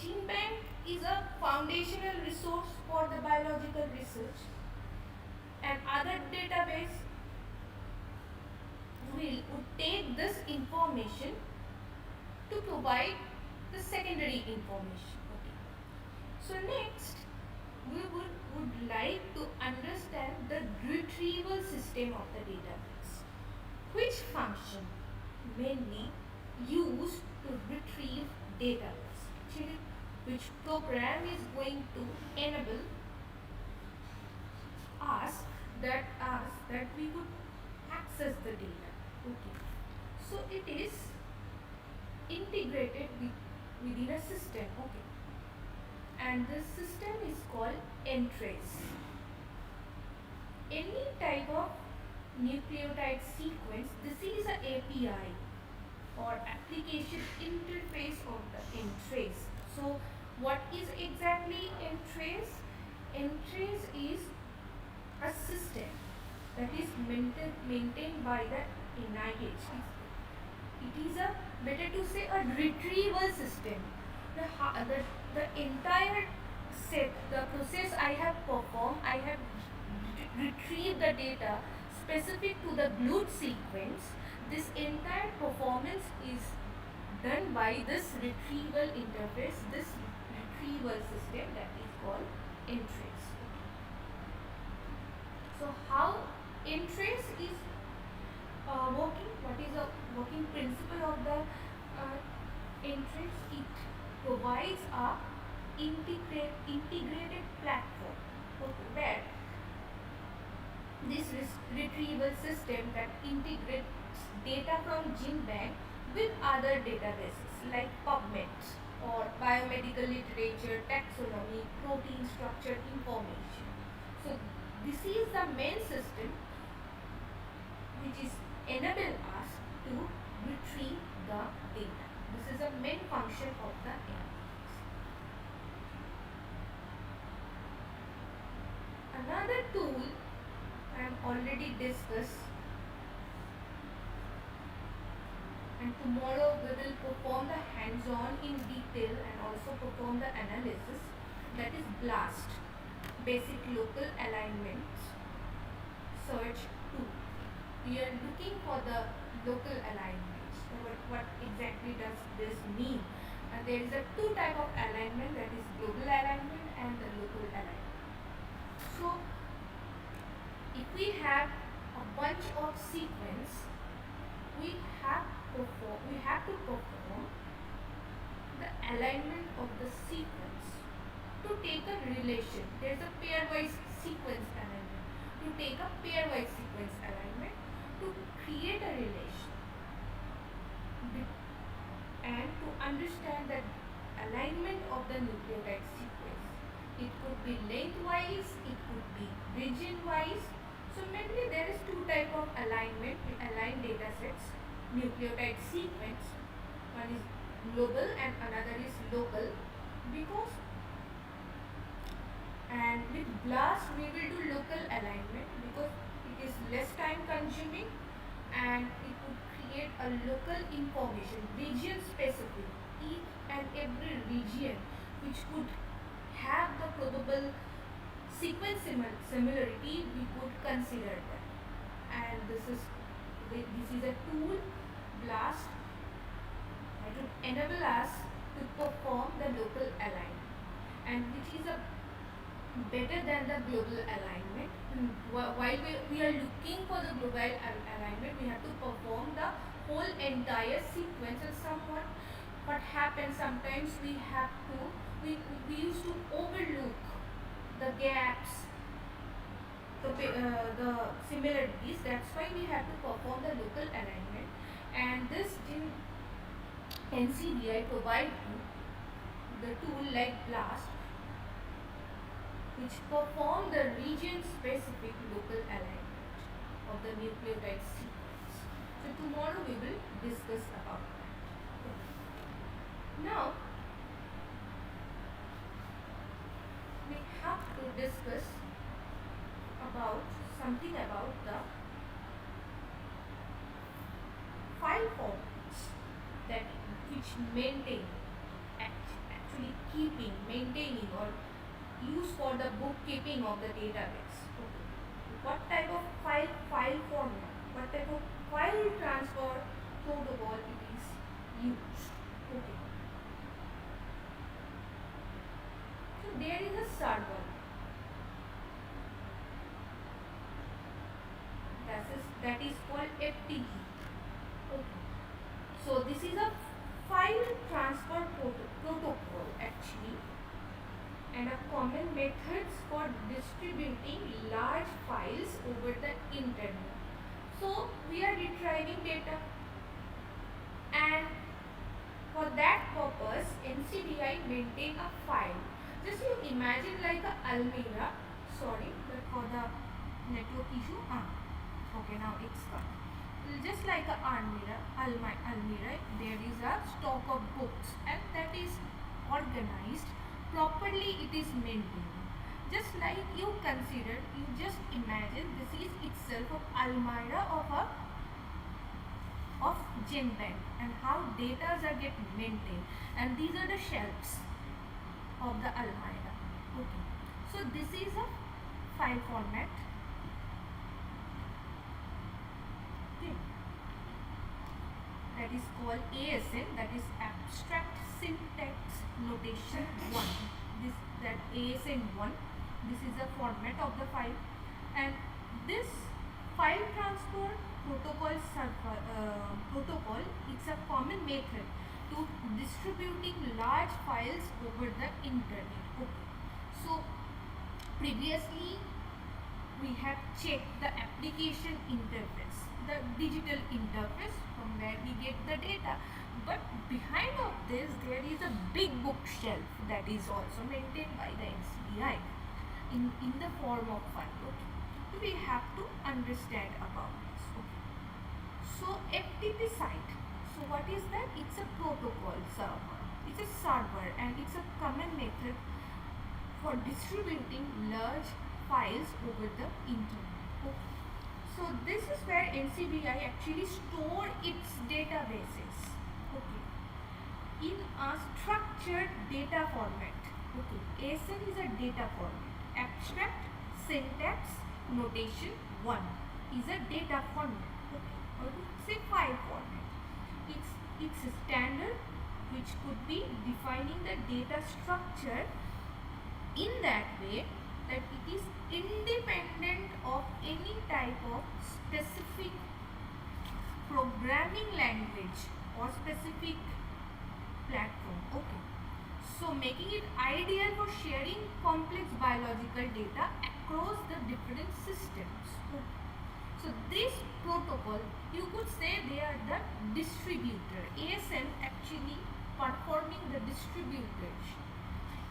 gene bank is a foundational resource for the biological research, and other database would take this information to provide the secondary information. Okay. So next we would like to understand the retrieval system of the database. Which function mainly used to retrieve database? Actually, which program is going to enable us that we could access the data. Okay. So it is integrated within a system. Okay. And this system is called entrace. Any type of nucleotide sequence, this is an API or application interface of the entrace. So what is exactly entrace? Entrace is a system that is maintained by the NIH. It is a, better to say, a retrieval system. The entire set, the process I have performed, I have retrieved the data specific to the glued sequence. This entire performance is done by this retrieval interface, this retrieval system that is called entrace. So how entrace is working? What is the working principle of the entrace? It provides a integrated platform where this retrieval system that integrates data from gene bank with other databases like PubMed or biomedical literature, taxonomy, protein structure information. So this is the main system which is enable us to retrieve the data. This is the main function of the entrace. Another tool I have already discussed, and tomorrow we will perform the hands-on in detail and also perform the analysis, that is BLAST, basic local alignments search tool. We are looking for the local alignments. So what exactly does this mean? There is a two type of alignment, that is global alignment and the local alignment. So if we have a bunch of sequence, we have to perform the alignment of the sequence to take a relation. There is a pairwise sequence alignment. To take a pairwise sequence alignment, to create a relation and to understand the alignment of the nucleotide sequence. It could be lengthwise, it could be region-wise. So mainly there is two type of alignment. We align data sets, nucleotide sequence. One is global and another is local, because with BLAST we will do local alignment because it is less time consuming and it would create a local information, region specific, each and every region which could have the probable sequence similarity we could consider that. And this is a tool, BLAST, that would enable us to perform the local alignment, and which is a better than the global alignment. While we are looking for the global alignment, we have to perform the whole entire sequence, and somewhat what happens sometimes we used to overlook the gaps, the similarities. That's why we have to perform the local alignment, and this in NCBI provide you the tool like BLAST which perform the region-specific local alignment of the nucleotide sequence. So tomorrow we will discuss about that. Now we have to discuss about something about the file formats that which maintain, actually keeping, maintaining, or used for the bookkeeping of the database. Okay. What type of file format, what type of file transfer protocol it is used. Okay. So there is a server. That is called FTP. Okay. So this is a file transfer protocol actually, and a common methods for distributing large files over the internet. So we are retrieving data, and for that purpose NCBI maintain a file. Just you imagine like a almirah. Sorry, but for the network issue. Okay, now it's gone. Just like a almirah, there is a stock of books, and that is organized properly. It is maintained. Just like you consider, you just imagine this is itself of almirah of gem bank, and how data are get maintained, and these are the shelves of the almirah. Okay, so this is a file format. Okay, that is called ASN, that is abstract syntax notation 1. This that ASN 1, this is the format of the file, and this file transfer protocol, it's a common method to distributing large files over the internet. Okay. So previously we have checked the application interface, the digital interface from where we get the data, but behind of this there is a big bookshelf that is also maintained by the NCBI in the form of file. Okay. So we have to understand about this. Okay. So FTP site, so what is that? It's a protocol server, it's a server, and it's a common method for distributing large files over the internet. Okay. So this is where NCBI actually store its databases. Okay. In a structured data format. Okay. ASN is a data format. Abstract syntax notation 1 is a data format. Okay. Or say file format. It's a standard which could be defining the data structure in that way that it is independent of any type of specific programming language or specific platform. Okay. So making it ideal for sharing complex biological data across the different systems. Okay. So this protocol, you could say they are the distributor. ASN actually performing the distributorship.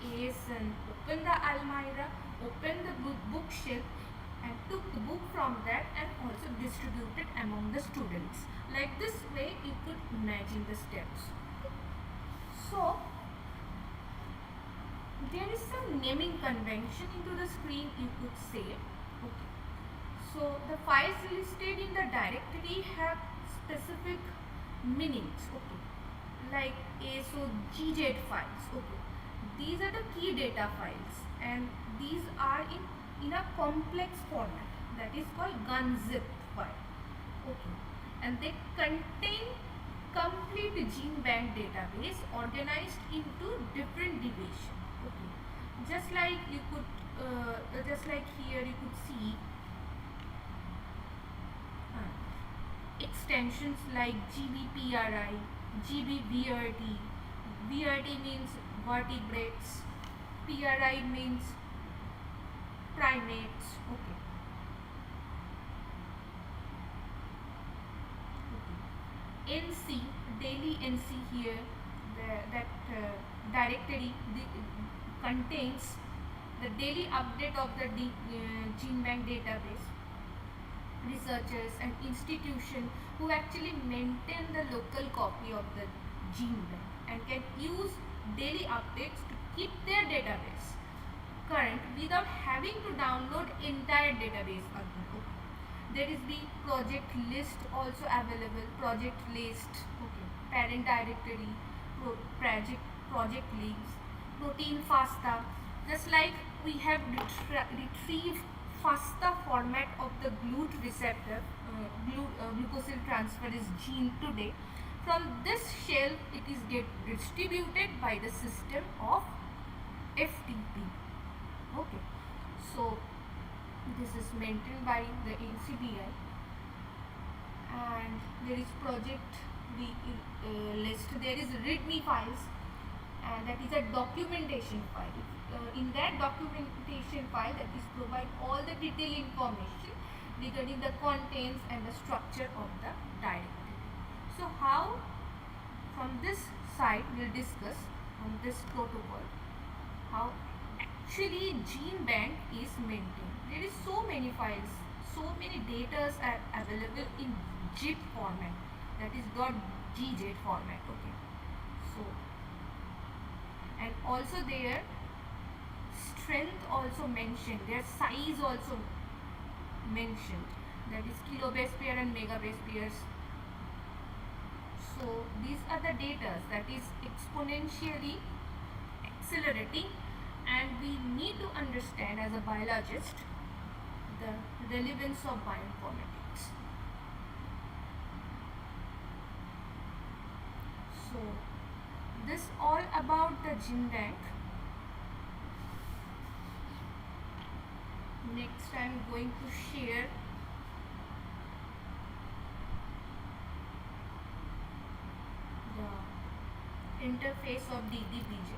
ASN open the almirah, open the bookshelf, and took the book from that and also distributed among the students. Like this way you could imagine the steps. So there is some naming convention into the screen, you could say. Okay. So the files listed in the directory have specific meanings. Okay. Like ASO GZ files. Okay. These are the key data files, and these are in a complex format that is called gunzip file. Okay. And they contain complete gene bank database organized into different division. Okay. Just like you could just like here you could see extensions like GBPRI, GBVRT. VRT means vertebrates, PRI means primates. Okay. Okay. NC, daily NC here, that directory contains the daily update of the gene bank database. Researchers and institutions who actually maintain the local copy of the gene bank and can use daily updates to keep their database current without having to download entire database again. Okay. There is the project list also available, project list, okay, parent directory, project leads, protein FASTA. Just like we have retrieved FASTA format of the GLUT receptor, glucosyl transferase gene today. From this shell, it is get distributed by the system of FTP. Okay, so this is maintained by the NCBI, and there is project list. There is README files, and that is a documentation file. In that documentation file, that is provide all the detailed information regarding the contents and the structure of the directory. So how, from this side, we'll discuss on this protocol how actually gene bank is maintained. There is so many files, so many data are available in zip format, that is .gz format. Okay, so and also their strength also mentioned, their size also mentioned, that is kilobase pair and megabase pairs. So these are the data that is exponentially accelerating, and we need to understand as a biologist the relevance of bioinformatics. So this all about the gene bank. Next I am going to share the interface of DDBJ.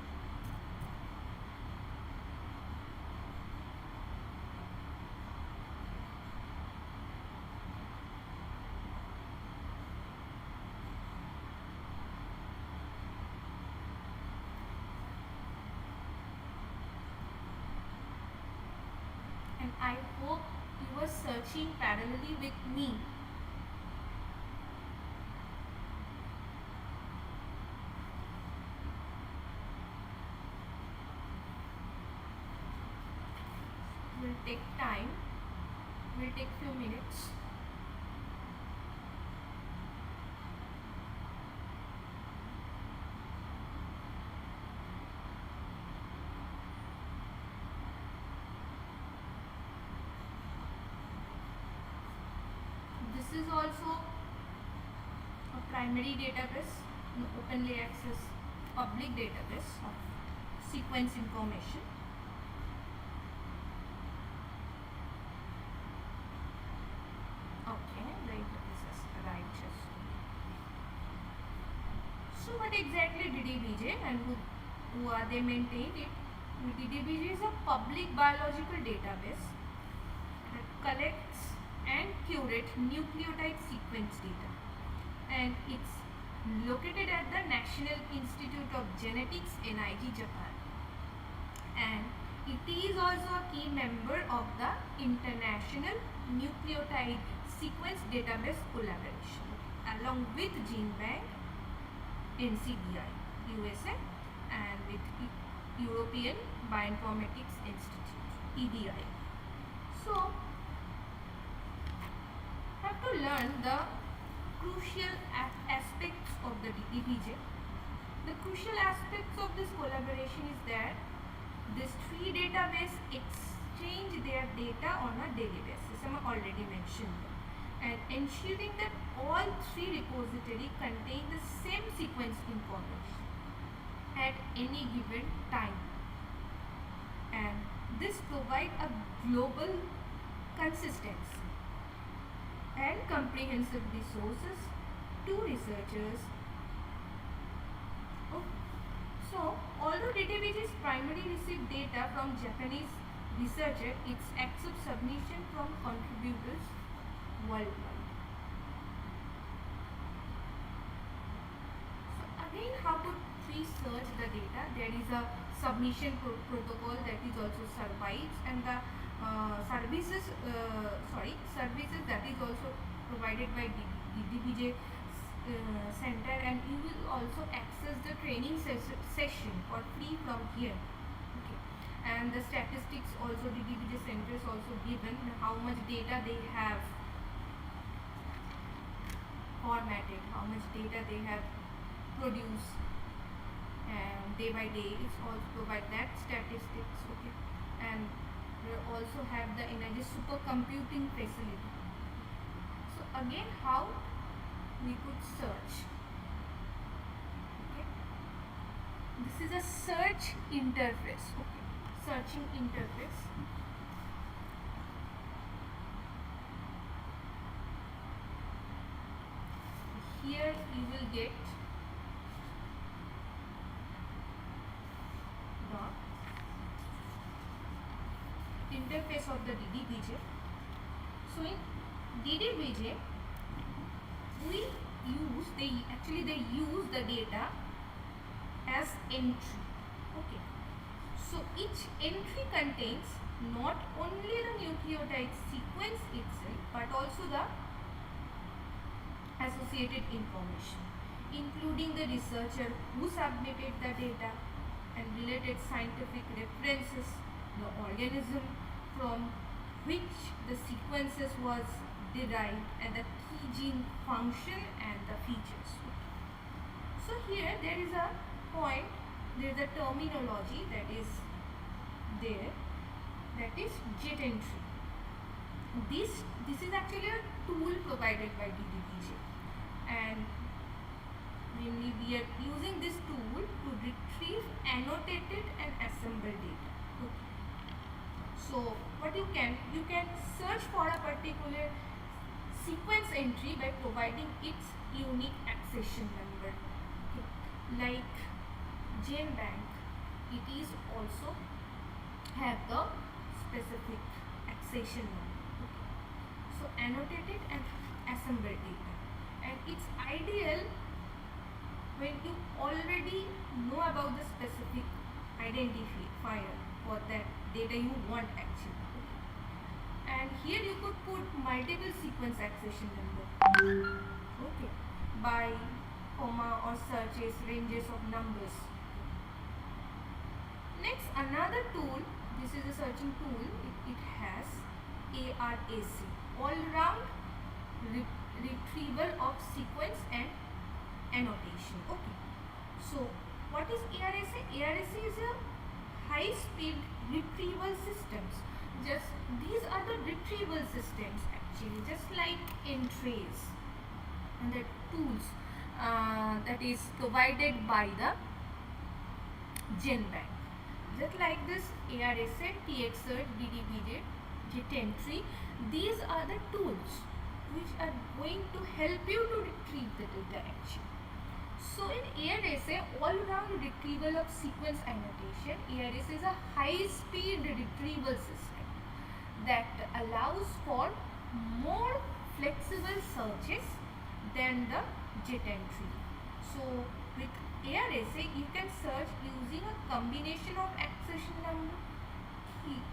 And I hope you were searching parallelly with me. Will take time, will take few minutes. This is also a primary database, an openly access public database of sequence information. Okay, this is right. So what exactly DDBJ and who are they maintained it? DDBJ is a public biological database that collects and curate nucleotide sequence data, and it's located at the National Institute of Genetics, NIG, Japan, and it is also a key member of the International Nucleotide Sequence Database Collaboration along with GeneBank, NCBI, USA, and with European Bioinformatics Institute, EBI. So, have to learn the crucial aspects of the DDBJ. The crucial aspects of this collaboration is that these three database exchange their data on a daily basis. I already mentioned that. And ensuring that all three repositories contain the same sequence information at any given time. And this provides a global consistency and comprehensive resources to researchers. So, although databases primarily receive data from Japanese researchers, it accepts submission from contributors worldwide. So, again, how to research the data? There is a submission protocol that is also survives, and the services that is also provided by DBJ center, and you will also access the training session for free from here. Okay. And the statistics also, DBJ center is also given how much data they have formatted, how much data they have produced, and day by day it's also provide that statistics. Okay. And we also have the energy supercomputing facility. So again, how we could search. Okay. This is a search interface. Okay. Searching interface. Here you will get the interface of the DDBJ. So in DDBJ, they use the data as entry. Okay. So each entry contains not only the nucleotide sequence itself, but also the associated information, including the researcher who submitted the data and related scientific references, the organism from which the sequences was derived, and the key gene function and the features. So here there is a point, there is a terminology that is there, that is jet entry. This is actually a tool provided by DDBJ, and mainly we are using this tool to retrieve annotated and assembled data. Okay. So what you can search for a particular sequence entry by providing its unique accession number. Okay. Like GenBank, it is also have the specific accession number. Okay. So annotated and assembled data, and it's ideal when you already know about the specific identifier for that data you want actually. Okay. And here you could put multiple sequence accession number. Okay. By comma or searches, ranges of numbers. Next, another tool, this is a searching tool, it has ARAC, all-round retrieval of sequence and annotation. Okay. So what is ARAC? ARAC is a high-speed retrieval systems. Just these are the retrieval systems actually, just like Entrace and the tools that is provided by the GenBank. Just like this ARSA, TXsearch, DDBJ, JetEntry, these are the tools which are going to help you to retrieve the data actually. So in ARSA, all-round retrieval of sequence annotation, ARSA is a high-speed retrieval system that allows for more flexible searches than the JetEntry. So with ARSA, you can search using a combination of accession number,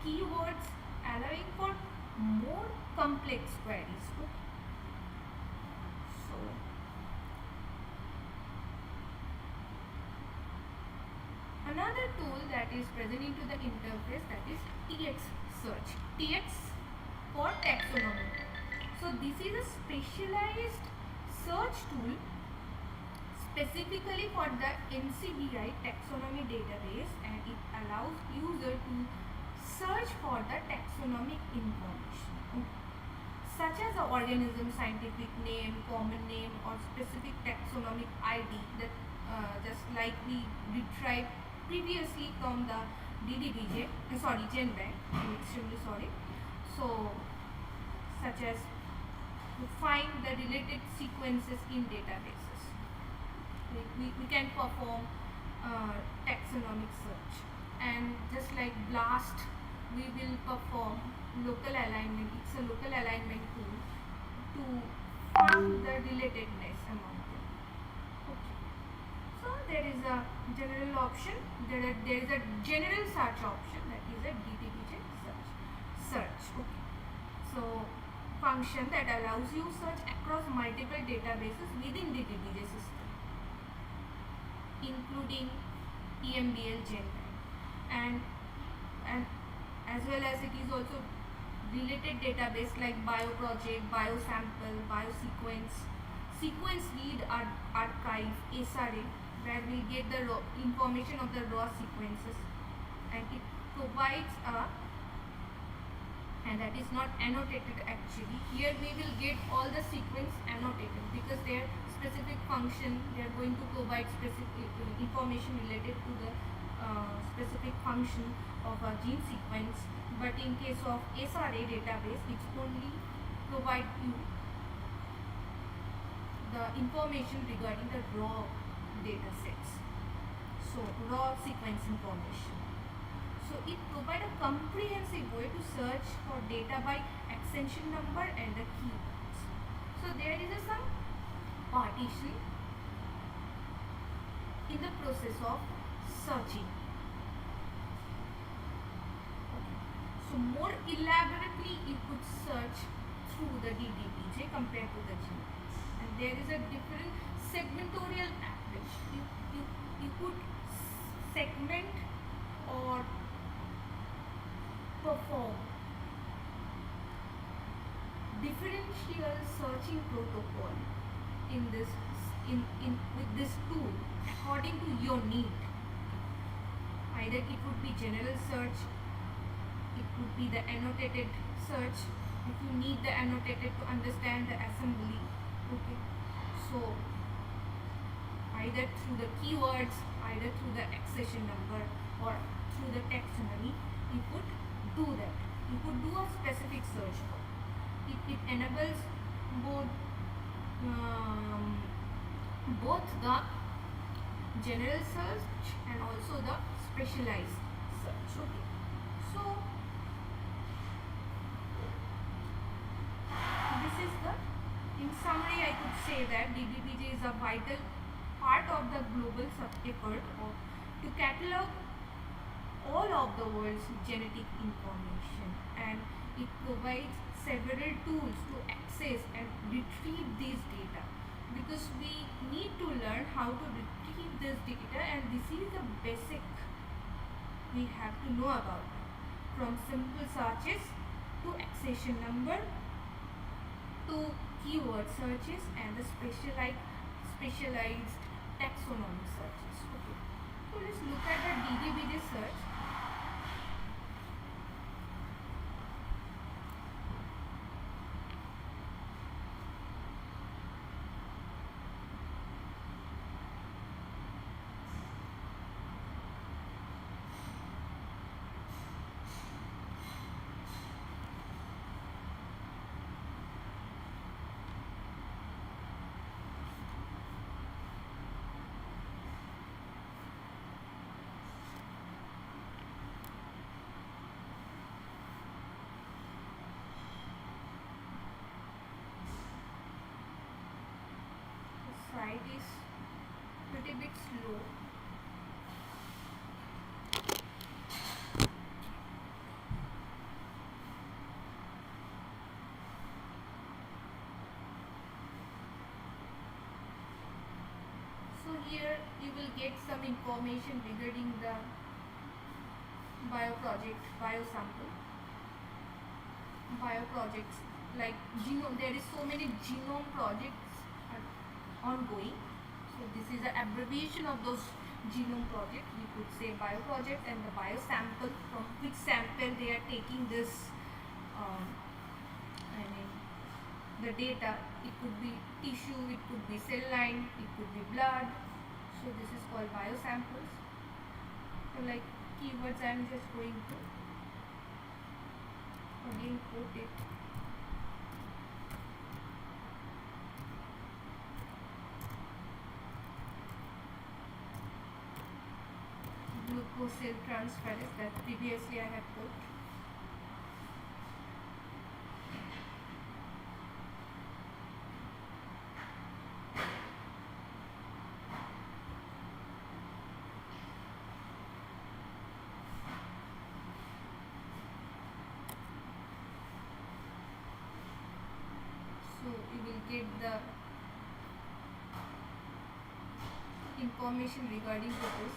keywords, allowing for more complex queries. Okay. So, another tool that is present into the interface, that is TX search. TX for taxonomy. So this is a specialized search tool specifically for the NCBI taxonomy database, and it allows user to search for the taxonomic information such as the organism scientific name, common name, or specific taxonomic ID, that just like we retrieved previously from the DDBJ, GenBank, I'm extremely sorry. So such as to find the related sequences in databases. We can perform taxonomic search, and just like BLAST, we will perform local alignment. It's a local alignment tool to find the relatedness among them. Okay. So there is a general option. There is a general search option, that is a DTBJ search. Okay. So function that allows you search across multiple databases within DTBJ system, including EMBL GenBank, and as well as it is also related database like bioproject, biosample, biosequence, sequence read archive, SRA, where we get the raw information of the raw sequences, and it provides a, and that is not annotated actually. Here we will get all the sequence annotated because their specific function, they are going to provide specific information related to the specific function of a gene sequence. But in case of SRA database, it's only provide you the information regarding the raw data sets, so raw sequence information. So it provides a comprehensive way to search for data by accession number and the keywords. So there is some partition in the process of searching. So more elaborately you could search through the DDBJ compared to the GenBank. And there is a different segmentorial approach. You could segment or perform differential searching protocol in this with this tool according to your need. Either it would be general search, it would be the annotated search if you need the annotated to understand the assembly. Okay, so either through the keywords, either through the accession number, or through the taxonomy, you could do that. You could do a specific search for it. Enables both the general search and also the specialized search. Okay, so this is the, in summary I could say that DBBJ is a vital part of the global effort to catalog all of the world's genetic information, and it provides several tools to access and retrieve these data, because we need to learn how to retrieve this data, and this is the basic we have to know about, from simple searches to accession number to keyword searches and the specialized taxonomy searches. Okay, so let's look at the DDBJ search. Site is pretty bit slow. So here you will will get some information regarding the bio project, bio sample, bio projects like genome. There is so many genome projects are ongoing. So this is an abbreviation of those genome project. We could say bio project, and the bio sample, from which sample they are taking this. I mean, the data. It could be tissue, it could be cell line, it could be blood. So this is called bio samples. So like keywords, I am just going to again quote it. Glucosyl transferase, that previously I have put. So you will get the information regarding to this.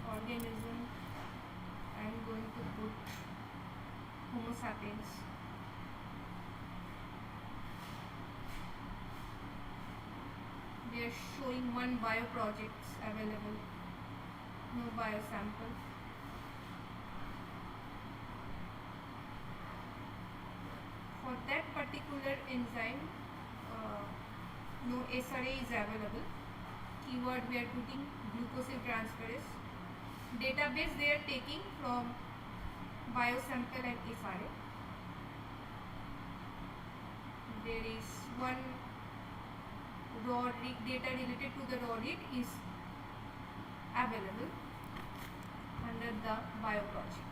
Organism, I am going to put Homo sapiens. They are showing one bio projects available, no bio sample. For that particular enzyme, no SRA is available. Keyword we are putting glucosyl transferase. Database they are taking from biosample and SRA. There is one raw data related to the raw read is available under the bio project.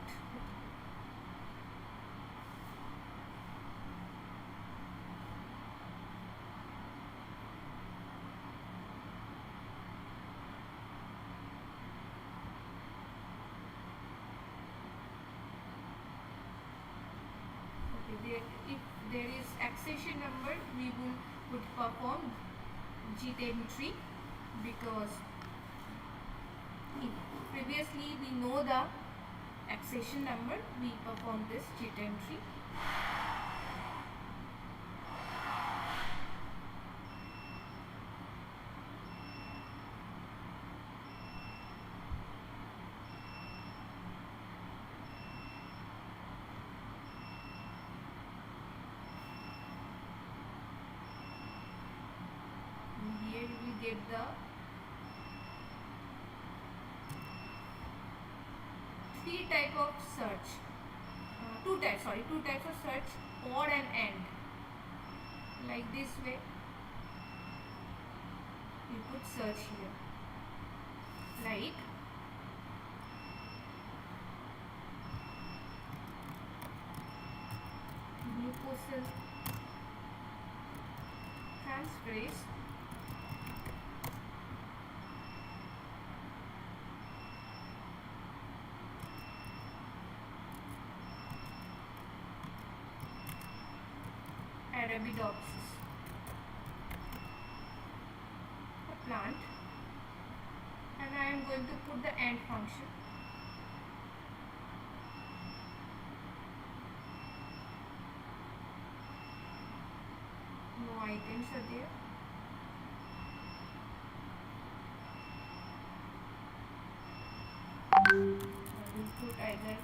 If there is accession number, we would perform G10 tree, because previously we know the accession number, we perform this G10 tree. Here you will get the two types of search, or and AND. Like this way, you could search here. Like glucosyl transferase Arabidopsis, a plant, and I am going to put the AND function. No items are there. I will put either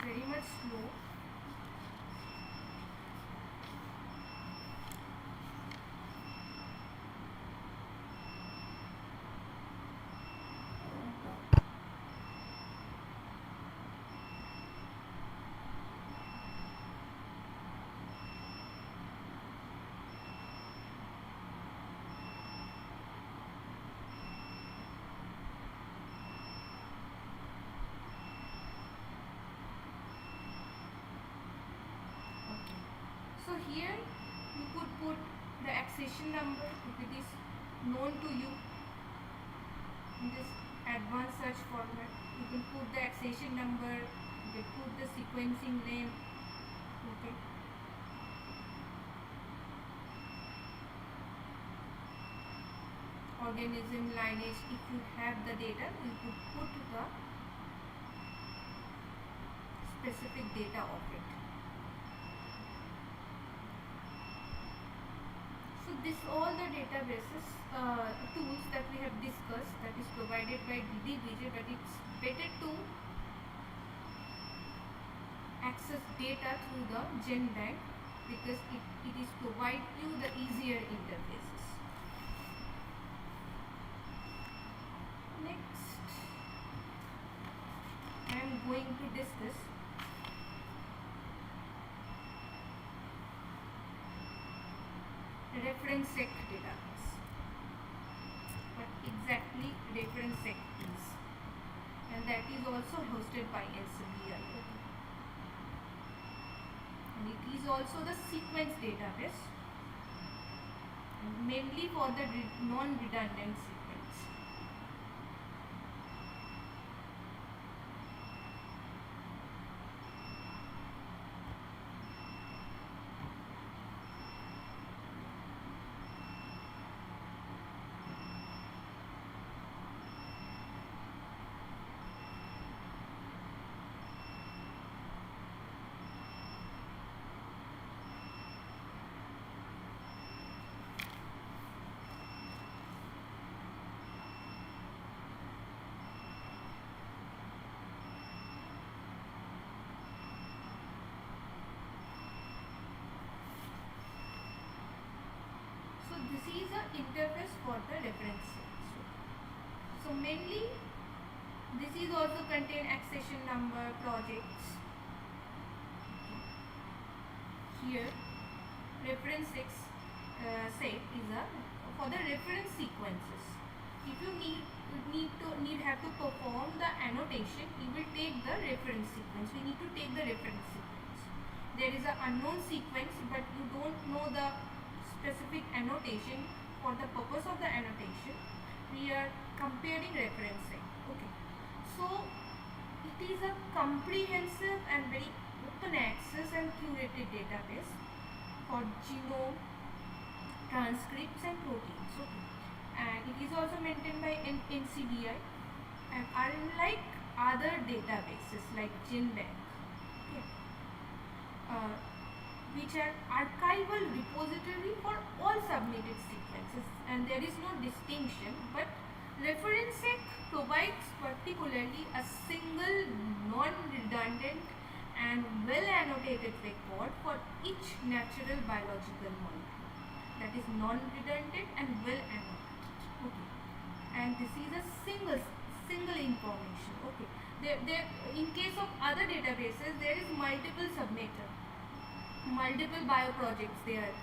very much slow. Okay. So here you could put the accession number if it is known to you in this advanced search format. You can put the accession number, you can put the sequencing name. Okay. Organism lineage, if you have the data, you could put the specific data of it. So this all the databases tools that we have discussed, that is provided by DDBJ, but it's better to access data through the GenBank because it is provide you the easier interfaces. Next, I am going to discuss reference sec database. What exactly reference sec is, and that is also hosted by NCBI. And it is also the sequence database, mainly for the non-redundant sequence. So this is a interface for the reference sets. So mainly this is also contain accession number, projects. Here reference set is a for the reference sequences. If you have to perform the annotation, you will take the reference sequence. We need to take the reference sequence. There is an unknown sequence, but you don't know the specific annotation. For the purpose of the annotation, we are comparing reference set. Okay. So it is a comprehensive and very open access and curated database for genome, transcripts and proteins. Okay. And it is also maintained by NCBI, and unlike other databases like GenBank, okay, which are archival repository for all submitted sequences, and there is no distinction, but ReferenceSec provides particularly a single non-redundant and well-annotated record for each natural biological molecule, that is non-redundant and well-annotated. Okay. And this is a single information. Okay. There in case of other databases, there is multiple submitter, multiple bioprojects there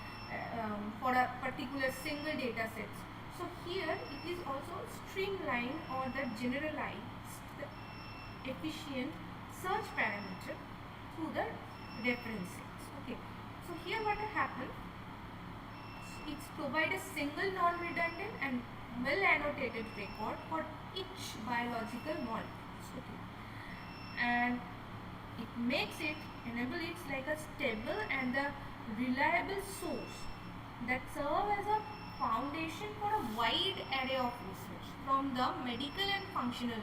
for a particular single data sets. So here it is also streamlined or the generalized, the efficient search parameter through the reference sets. Okay. So here what happened? It's provide a single non-redundant and well annotated record for each biological molecule. Okay. And it makes it enable it like a stable and a reliable source that serve as a foundation for a wide array of research, from the medical and functional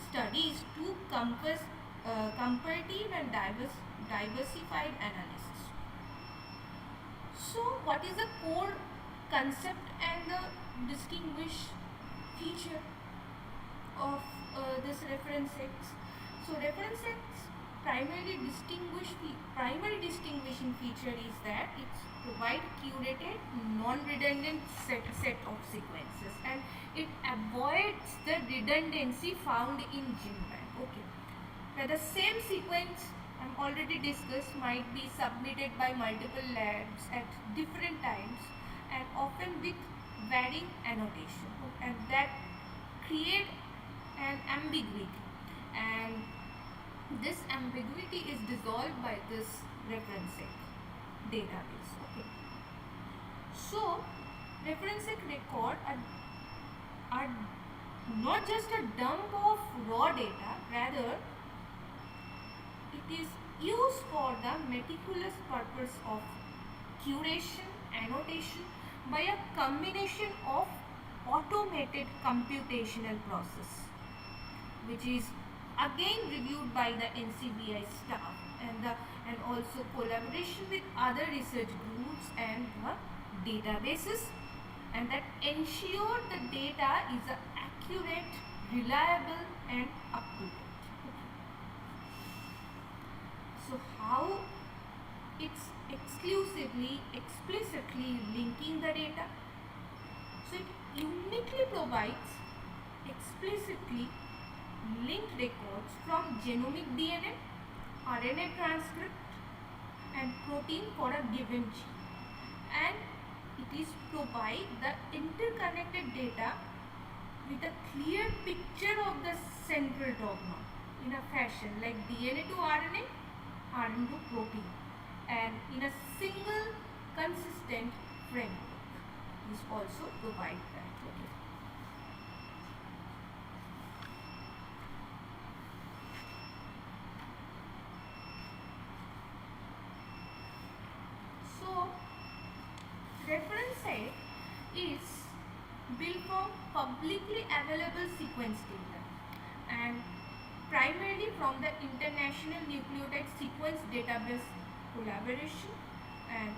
studies to comparative and diversified analysis. So what is the core concept and the distinguished feature of this reference sets? So reference sets primary distinguishing feature is that it provide curated non-redundant set of sequences, and it avoids the redundancy found in GenBank. Okay, where the same sequence I'm already discussed might be submitted by multiple labs at different times and often with varying annotation, and that create an ambiguity, and this ambiguity is dissolved by this referencing database. Okay, so referencing record are not just a dump of raw data, rather it is used for the meticulous purpose of curation, annotation by a combination of automated computational process, which is again reviewed by the NCBI staff, and also collaboration with other research groups and the databases, and that ensure the data is accurate, reliable, and up to date. So how it's explicitly linking the data? So it uniquely provides explicitly linked records from genomic DNA, RNA transcript, and protein for a given gene, and it is provide the interconnected data with a clear picture of the central dogma in a fashion like DNA to RNA, RNA to protein, and in a single consistent framework. This also provide that. Okay. So reference set is built from publicly available sequence data and primarily from the International Nucleotide Sequence Database collaboration, and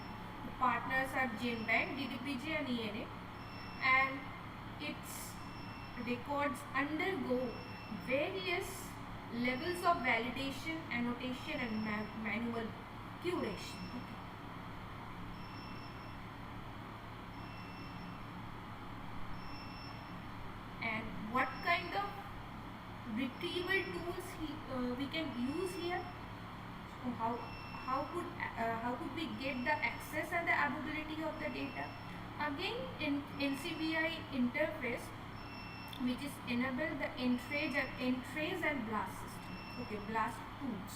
the partners are GenBank, DDPJ and ENA, and its records undergo various levels of validation, annotation and manual curation. And what kind of retrieval tools we can use here? So how could we get the access and the availability of the data? Again, in NCBI interface, which is enable the entrace and blast system. Okay, blast tools,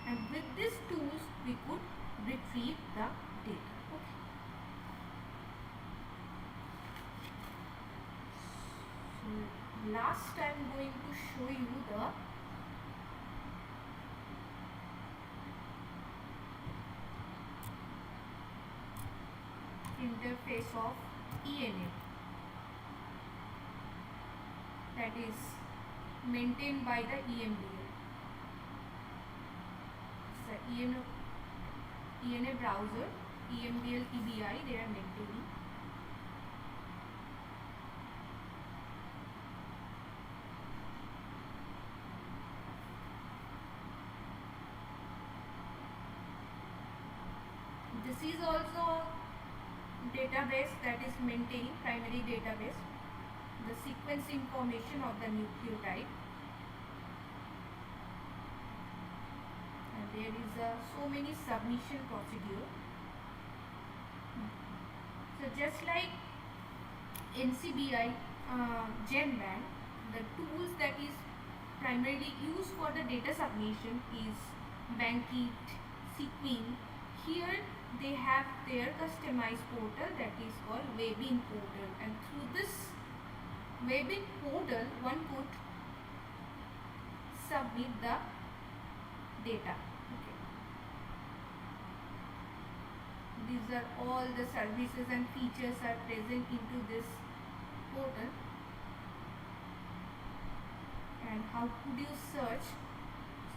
and with these tools we could retrieve the data. Okay. So last I'm going to show you the interface of ENA, that is maintained by the EMBL. So ENA browser, EMBL EBI, they are maintaining. This is also database that is maintained, primary database, the sequence information of the nucleotide, and there is so many submission procedure. So just like NCBI GenBank, the tools that is primarily used for the data submission is Bankit, Sequin. Here they have their customized portal that is called Webin portal, and through this Webin portal one could submit the data. Okay. These are all the services and features are present into this portal. And how could you search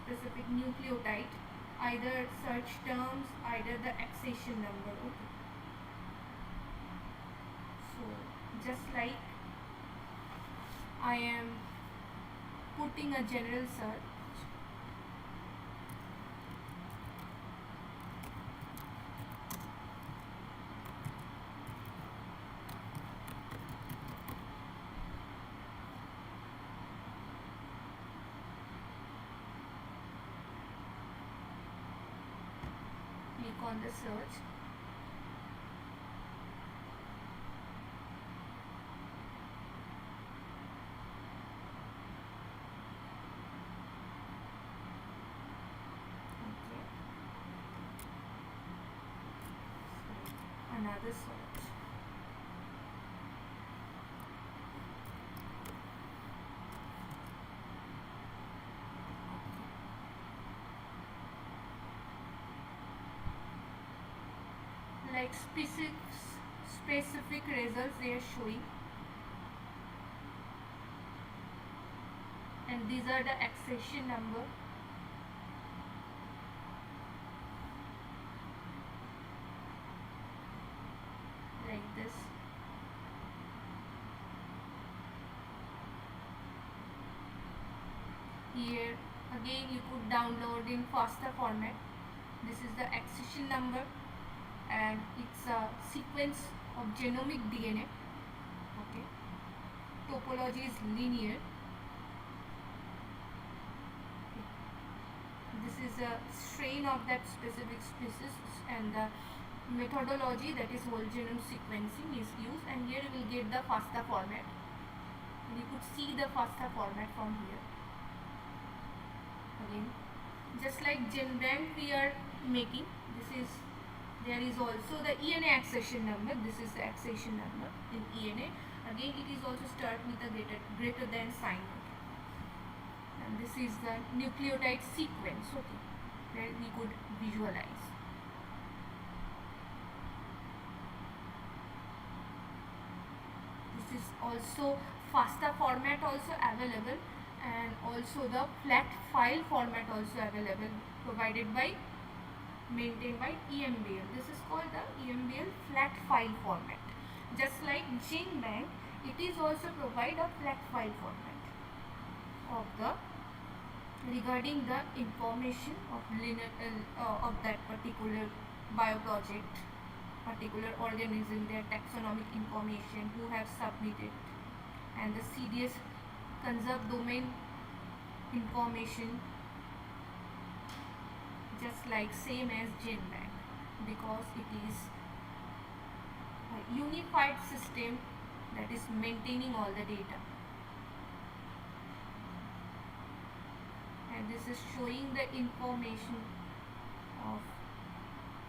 specific nucleotide? Either search terms, either the accession number. Okay. So just like I am putting a general search, click on the search. Okay. So another search. Like specific results they are showing, and these are the accession number. Like this. Here again you could download in faster format. This is the accession number, and it's a sequence of genomic DNA. Okay. Topology is linear. Okay. This is a strain of that specific species, and the methodology, that is whole genome sequencing, is used, and here you will get the FASTA format. And you could see the FASTA format from here. Again, just like GenBank we are making, there is also the ENA accession number. This is the accession number in ENA. Again, it is also start with a greater than sign. And this is the nucleotide sequence, okay, where we could visualize. This is also FASTA format also available, and also the flat file format also available, provided by, maintained by EMBL. This is called the EMBL flat file format. Just like GenBank, it is also provide a flat file format of the regarding the information of that particular bioproject, particular organism, their taxonomic information, who have submitted, and the CDS conserved domain information, just like same as GenBank, because it is a unified system that is maintaining all the data. And this is showing the information of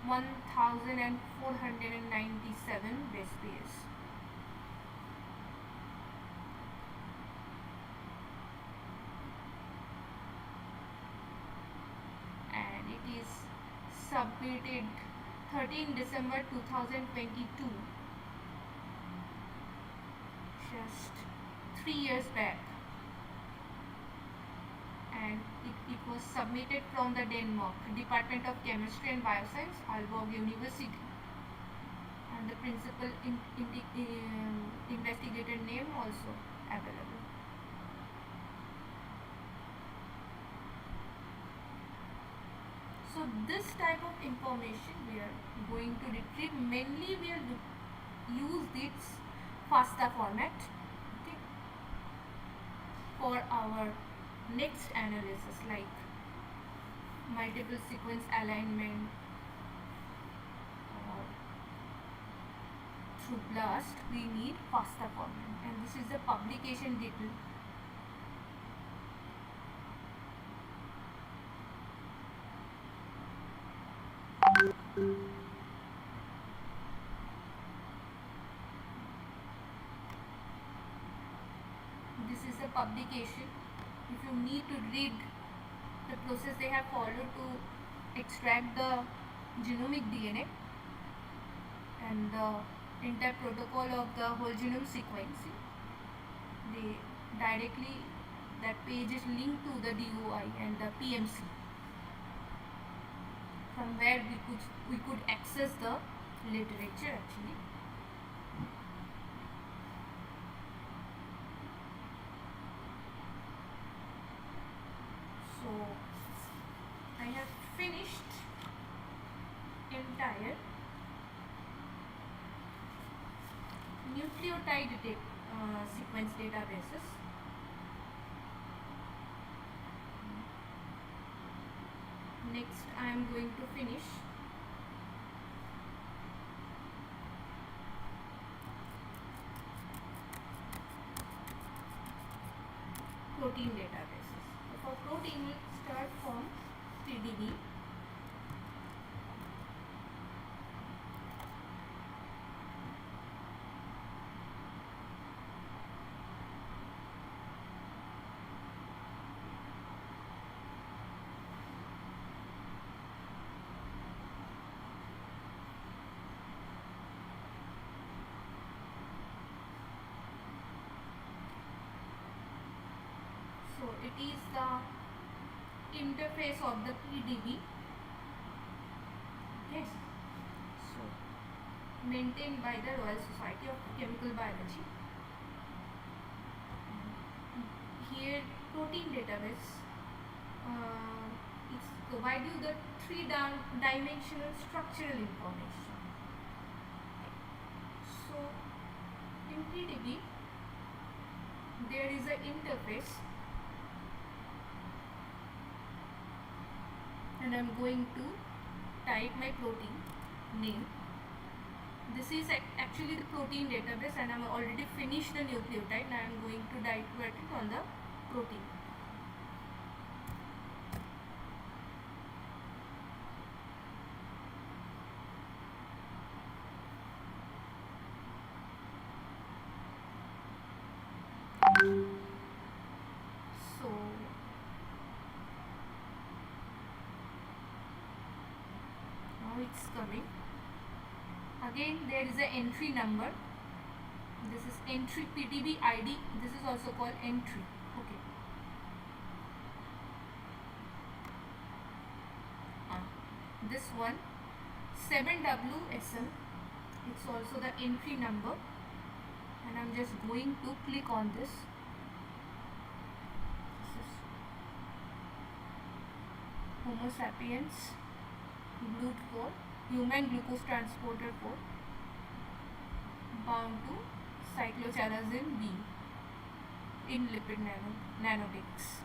1497 base pairs. And it is submitted 13 December 2022, just 3 years back. And it was submitted from the Denmark Department of Chemistry and Bioscience, Aalborg University, and the principal investigator name also available. So this type of information we are going to retrieve. Mainly we will use this FASTA format, okay, for our next analysis, like multiple sequence alignment through BLAST. We need FASTA format, and this is the publication detail. This is a publication. If you need to read the process they have followed to extract the genomic DNA and the entire protocol of the whole genome sequencing, they directly, that page is linked to the DOI and the PMC, from where we could access the literature actually. So I have finished entire nucleotide sequence databases. Next I am going to finish protein databases. For protein, we start from PDB. So it is the interface of the PDB. Yes. So maintained by the Royal Society of Chemical Biology. Here protein database. It provide you the three-dimensional structural information. So in PDB there is an interface, and I am going to type my protein name. This is actually the protein database, and I am already finished the nucleotide. Now I am going to write it on the protein. So now it's coming. Again there is an entry number. This is entry PDB ID. This is also called entry. Okay. This one 7WSL. It's also the entry number, and I'm just going to click on this. This is Homo sapiens GLUT4, human glucose transporter 4, bound to cyclotyrosine B in lipid nanodisk.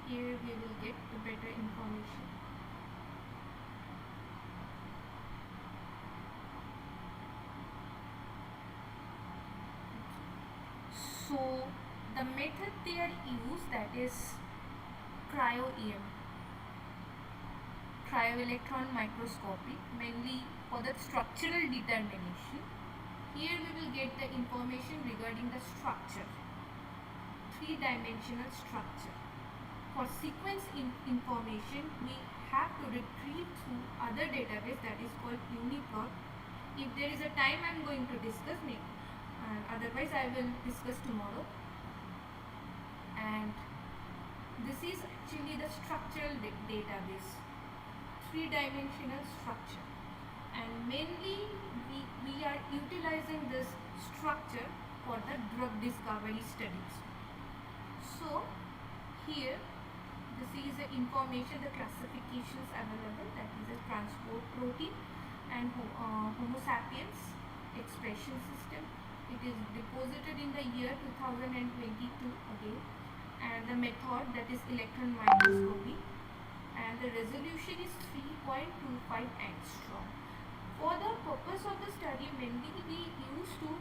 Here we will get the better information. So the method they are used, that is cryo-EM, cryo-electron microscopy, mainly for the structural determination. Here we will get the information regarding the structure, three-dimensional structure. For sequence information, we have to retrieve through other database, that is called Uniprot. If there is a time, I am going to discuss it, and otherwise I will discuss tomorrow. And this is actually the structural database, three-dimensional structure, and mainly we are utilizing this structure for the drug discovery studies. So here this is the information, the classifications available, that is a transport protein and Homo sapiens expression system. It is deposited in the year 2022 again, and the method, that is electron microscopy, and the resolution is 3.25 angstrom. For the purpose of the study, mainly we used to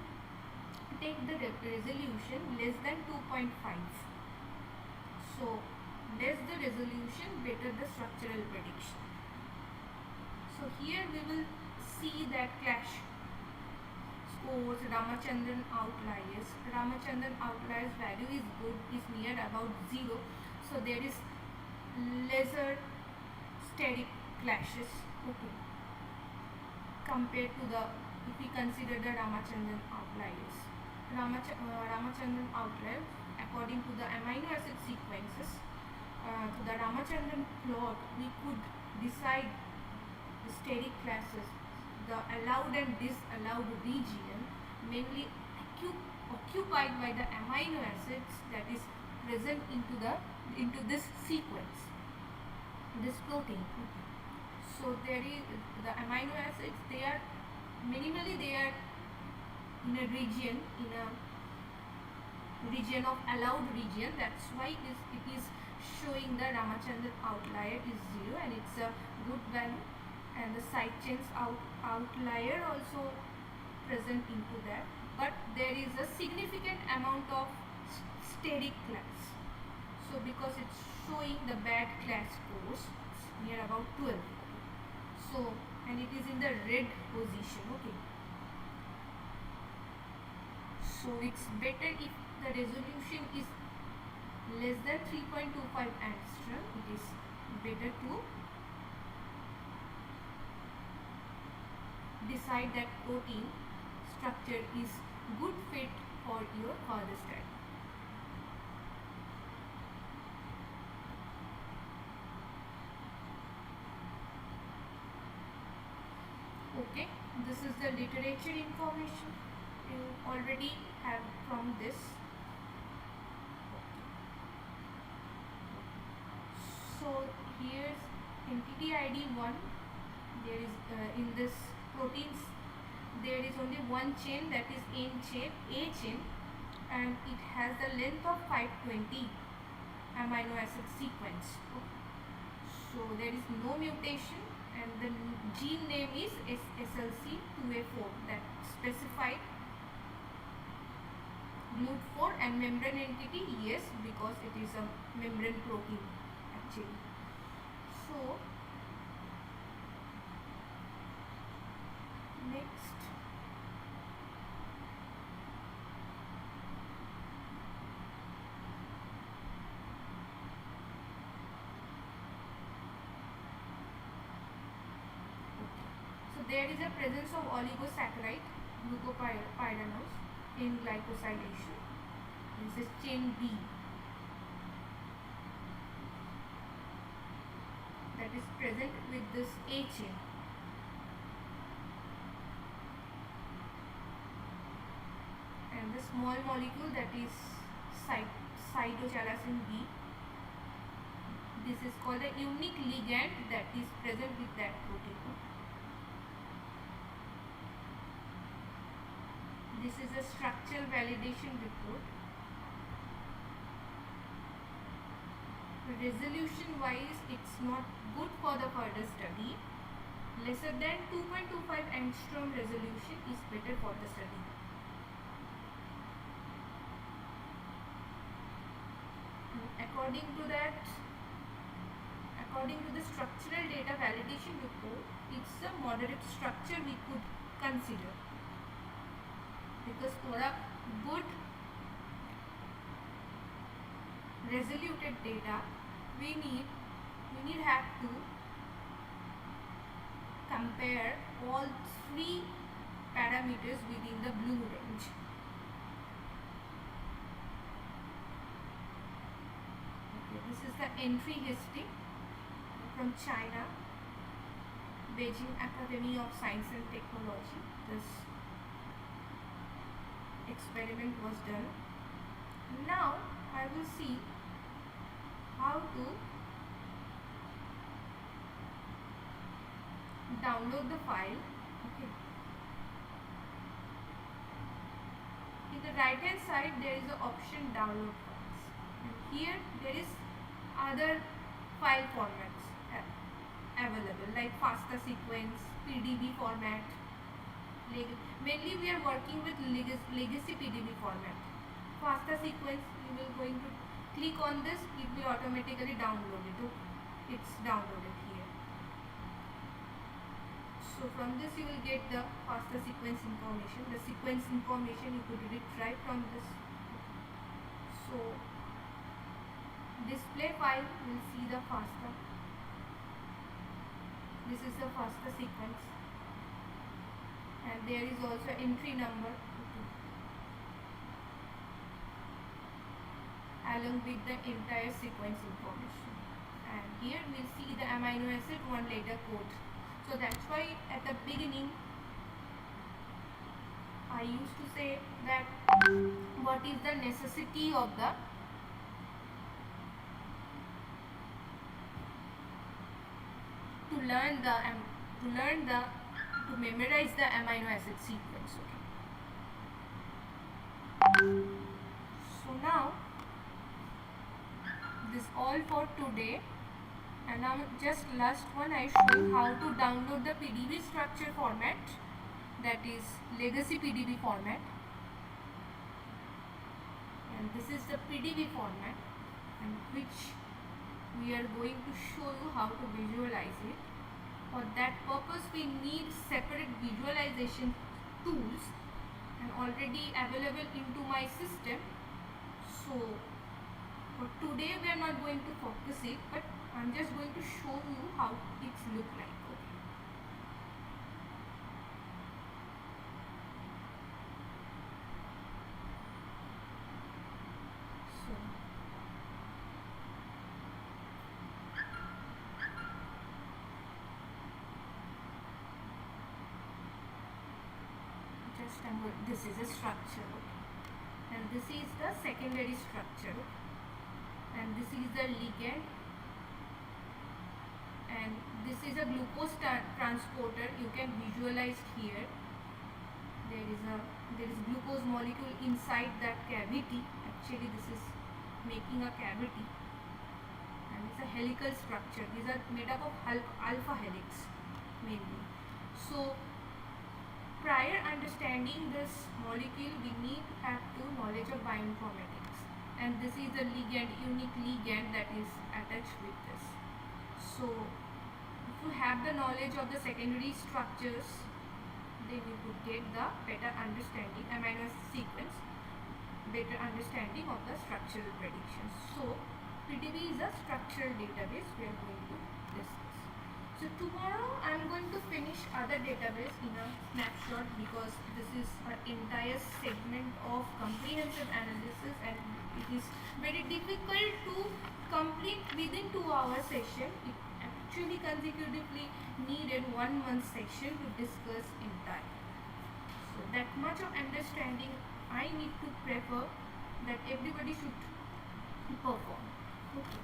take the resolution less than 2.5. So less the resolution, better the structural prediction. So here we will see that clash scores, Ramachandran outliers. Ramachandran outliers value is good, is near about 0. So there is lesser steric clashes. Okay. Compared to the, if we consider the Ramachandran outliers. Ramachandran outliers, according to the amino acid sequences, to the Ramachandran plot, we could decide the steric classes, the allowed and disallowed region, mainly occupied by the amino acids that is present into this sequence, this protein. So there is the amino acids. They are minimally they are in a region of allowed region. That's why it is showing the Ramachandran outlier is 0 and it's a good value, and the side chains outlier also present into that, but there is a significant amount of steric class. So because it's showing the bad class scores, it's near about 12. So and it is in the red position. Okay, so it's better if the resolution is less than 3.25 angstrom. It is better to decide that protein structure is good fit for your further study. Okay, this is the literature information you already have from this. So here's entity ID 1. There is in this proteins there is only one chain, that is A chain, and it has the length of 520 amino acid sequence. So there is no mutation, and the gene name is SLC2A4, that specified GLUT4, and membrane entity yes, because it is a membrane protein actually. So next, so there is a presence of oligosaccharide glucopyranose in glycosylation. This is chain B, that is present with this A chain. And the small molecule, that is cytochalacin B. This is called a unique ligand that is present with that protein. This is a structural validation report. Resolution wise, it's not good for the further study. Lesser than 2.25 angstrom resolution is better for the study. According to the structural data validation report, it's a moderate structure we could consider, because for a good resoluted data we need have to compare all three parameters within the blue range. Okay, this is the entry history from China, Beijing Academy of Science and Technology. This experiment was done. Now I will see how to download the file. Okay. In the right hand side there is an option download files, and here there is other file formats available, like FASTA sequence, PDB format. Mainly we are working with legacy PDB format. FASTA sequence, you will going to click on this, it will automatically download it. Okay. It's downloaded here. So from this you will get the FASTA sequence information. The sequence information you could retrieve from this. So display file will see the FASTA. This is the FASTA sequence, and there is also entry number along with the entire sequence information. And here we'll see the amino acid one letter code. So that's why at the beginning I used to say that what is the necessity of the to learn the to learn the to memorize the amino acid sequence. Okay. So now this all for today, and now just last one I show you how to download the PDB structure format, that is legacy PDB format, and this is the PDB format, and which we are going to show you how to visualize it. For that purpose we need separate visualization tools and already available into my system. So for today we are not going to focus it, but I'm just going to show you how it's look like. Okay. So just I'm going, this is a structure, okay, and this is the secondary structure, and this is the ligand, and this is a glucose transporter. You can visualize here. There is glucose molecule inside that cavity. Actually this is making a cavity, and it's a helical structure. These are made up of alpha helix mainly. So prior understanding this molecule, we need to have to knowledge of bioinformatics, and this is the ligand, unique ligand that is attached with this. So if you have the knowledge of the secondary structures, then you could get the better understanding amino acid sequence, better understanding of the structural predictions. So PDB is a structural database we are going to discuss. So tomorrow I am going to finish other database in a snapshot, because this is an entire segment of comprehensive analysis and it is very difficult to complete within 2 hour session. It actually consecutively needed 1 month session to discuss entire. So that much of understanding I need to prefer that everybody should perform. Okay.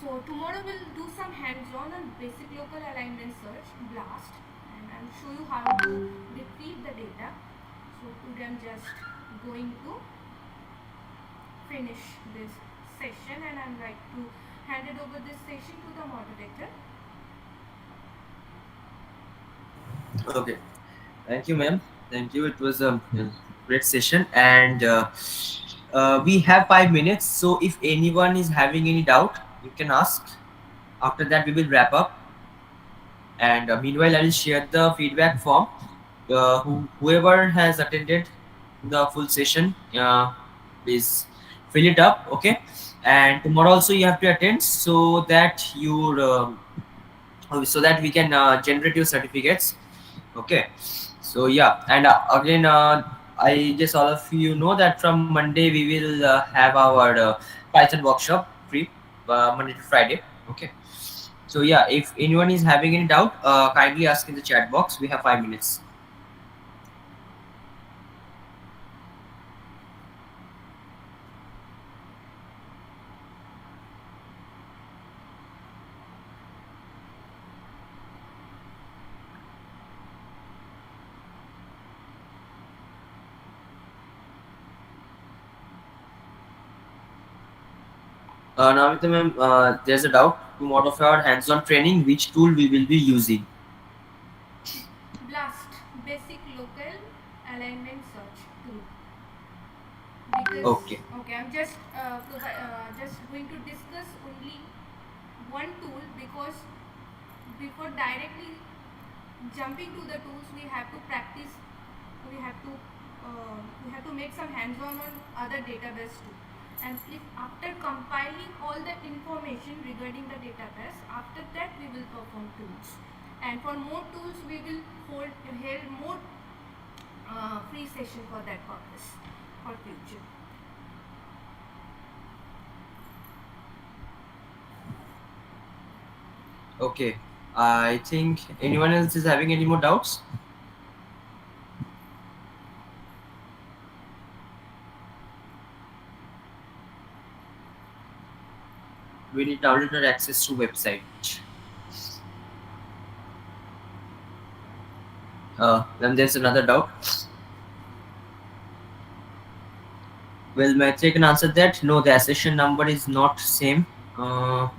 So tomorrow we'll do some hands-on on basic local alignment search, BLAST, and I'll show you how to retrieve the data. So today I'm just going to finish this session, and I'm like to hand it over this session to the moderator. Okay. Thank you, ma'am. Thank you. It was a great session, and we have 5 minutes. So if anyone is having any doubt, you can ask. After that, we will wrap up. And meanwhile, I will share the feedback form. Whoever has attended the full session, please fill it up. Okay. And tomorrow also you have to attend, so that so that we can generate your certificates. Okay. So yeah, and again, I guess all of you know that from Monday we will have our Python workshop free, Monday to Friday. Okay. So yeah, if anyone is having any doubt, kindly ask in the chat box. We have 5 minutes. Namita ma'am, there's a doubt. Tomorrow of our hands-on training, which tool we will be using? BLAST, basic local alignment search tool. Because Okay. okay, I'm just going to discuss only one tool, because before directly jumping to the tools we have to practice, we have to make some hands-on on other database too. And if after compiling all the information regarding the database, after that we will perform tools, and for more tools we will hold more free session for that purpose for future. Okay. I think anyone else is having any more doubts? We need download or access to website. Then there's another doubt. Well, Maitri can answer that. No, the accession number is not same. Uh,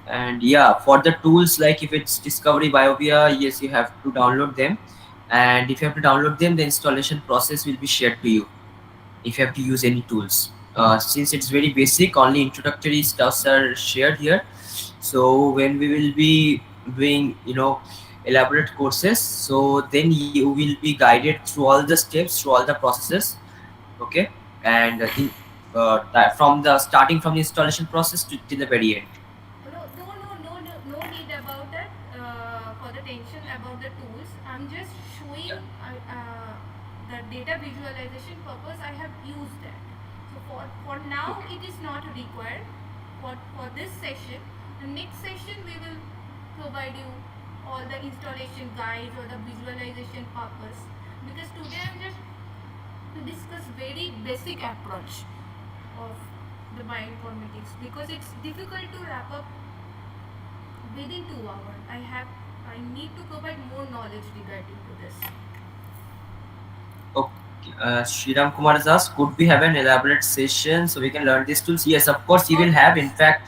and yeah, for the tools, like if it's Discovery Biovia, yes, you have to download them. And if you have to download them, the installation process will be shared to you if you have to use any tools. Since it's very basic, only introductory stuffs are shared here. So when we will be doing, elaborate courses, so then you will be guided through all the steps, through all the processes. Okay, and from the starting from the installation process to till the very end. No, no, no, no, no, no need about that for the tension about the tools. I'm just showing Yeah. the data visualization purpose. I have used that. So for now, Okay. it is not required for this session. The next session, we will provide you all the installation guides or the visualization purpose. Because today I'm just to discuss very basic approach of the bioinformatics because it's difficult to wrap up within 2 hours. I need to provide more knowledge regarding to this. Okay. Sriram Kumar has asked, could we have an elaborate session so we can learn these tools? Yes, of course, you Of will have. course.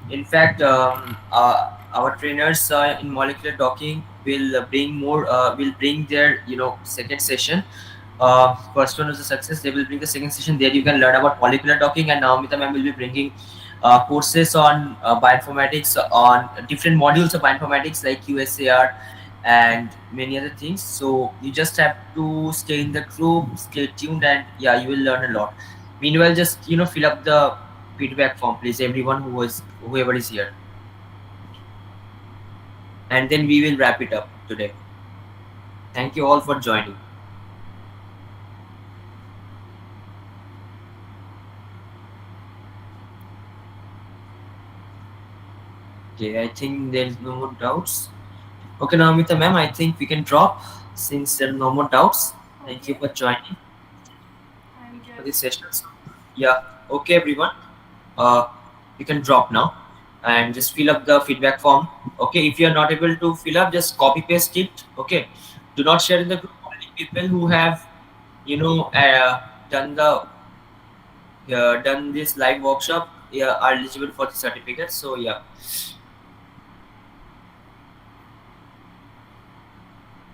In fact, our trainers in molecular docking will bring their second session. First one was a success. They will bring the second session. There you can learn about molecular docking, and Naumita ma'am will be bringing courses on bioinformatics, on different modules of bioinformatics like QSAR and many other things. So you just have to stay in the group, stay tuned, and yeah, you will learn a lot. Meanwhile, just fill up the feedback form, please, everyone whoever is here, and then we will wrap it up today. Thank you all for joining. Okay, I think there is no more doubts. Okay, Namita ma'am, I think we can drop since there are no more doubts. Thank you Okay. for joining I'm for this just session. So, yeah, okay, everyone. Uh, you can drop now and just fill up the feedback form. Okay, if you are not able to fill up, just copy paste it. Okay, do not share in the group. Only people who have you know uh, done the done this live workshop, yeah, are eligible for the certificate. So yeah,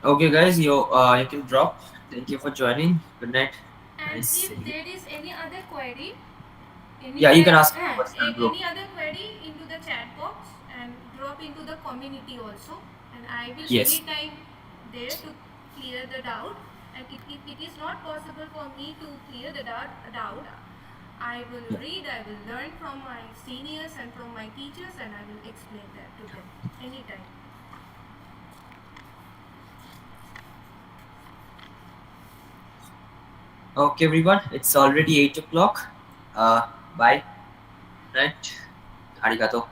okay, guys, you can drop. Thank you for joining. Good night. and Nice if seeing you. there is any other query, Yeah, you can anywhere, ask in the personal group. any other query into the chat box and drop into the community also, and I will Yes. anytime there to clear the doubt. And if it is not possible for me to clear the doubt, I will Yeah. read, I will learn from my seniors and from my teachers, and I will explain that to them anytime. Okay, everyone. It's already 8 o'clock. Bye. Right. Arigato.